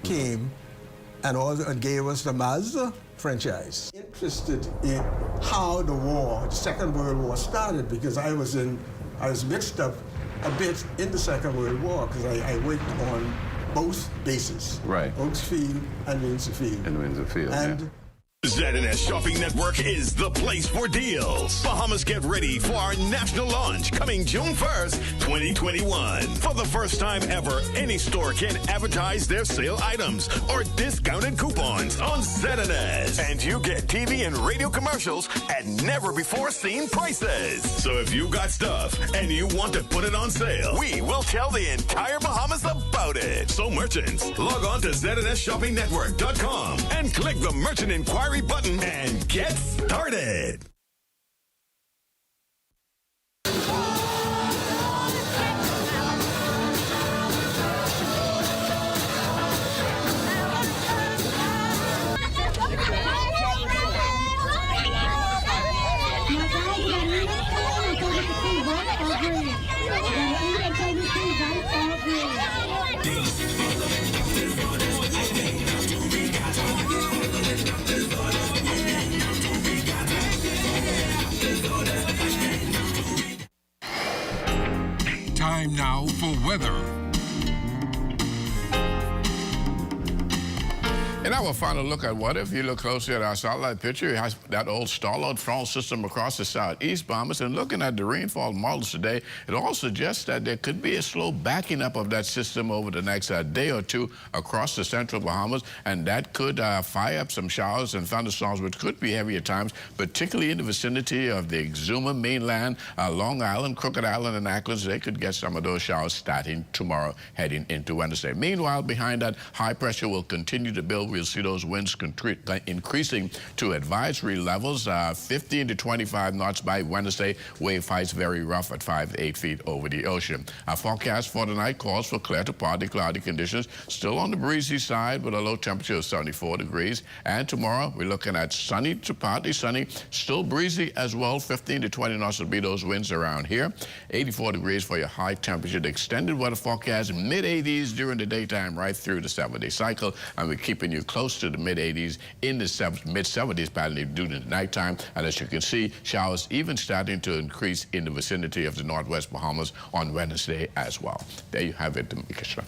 came and gave us the Mazda franchise. Interested in how the Second World War started, because I was mixed up a bit in the Second World War because I worked on both bases. Right. Oaks Field and Windsor Field. And Windsor Field, and ZNS Shopping Network is the place for deals. Bahamas, get ready for our national launch coming June 1st, 2021. For the first time ever, any store can advertise their sale items or discounted coupons on ZNS. And you get TV and radio commercials at never-before-seen prices. So if you got stuff and you want to put it on sale, we will tell the entire Bahamas about it. So merchants, log on to ZNSShoppingNetwork.com and click the Merchant Inquiry button and get started. Time now for weather. In our final look at weather, if you look closely at our satellite picture, it has that old starlord front system across the southeast Bahamas. And looking at the rainfall models today, it all suggests that there could be a slow backing up of that system over the next day or two across the central Bahamas. And that could fire up some showers and thunderstorms, which could be heavy at times, particularly in the vicinity of the Exuma mainland, Long Island, Crooked Island, and Acklands. They could get some of those showers starting tomorrow, heading into Wednesday. Meanwhile, behind that, high pressure will continue to build. We'll see those winds increasing to advisory levels, 15 to 25 knots by Wednesday. Wave heights very rough at 5 to 8 feet over the ocean. Our forecast for tonight calls for clear to partly cloudy conditions, still on the breezy side with a low temperature of 74 degrees. And tomorrow, we're looking at sunny to partly sunny, still breezy as well. 15 to 20 knots will be those winds around here. 84 degrees for your high temperature. The extended weather forecast, mid-80s during the daytime right through the 7-day cycle. And we're keeping you close to the mid-80s in the mid-70s pattern during the nighttime. And as you can see, showers even starting to increase in the vicinity of the northwest Bahamas on Wednesday as well. There you have it, Mikishla.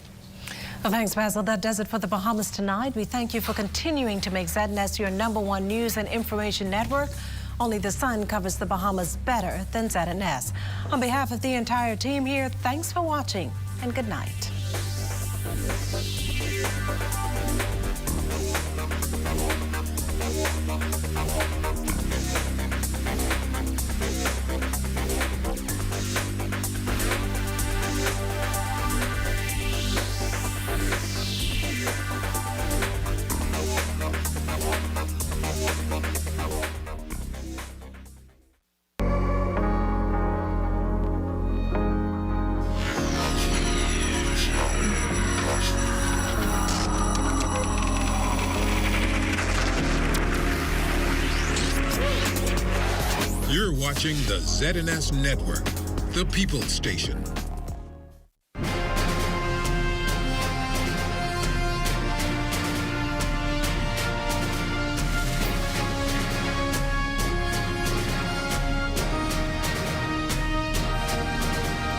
Well, thanks, Basil. That does it for the Bahamas tonight. We thank you for continuing to make ZNS your #1 news and information network. Only the sun covers the Bahamas better than ZNS. On behalf of the entire team here, thanks for watching and good night. You're watching the ZNS Network, the People's Station.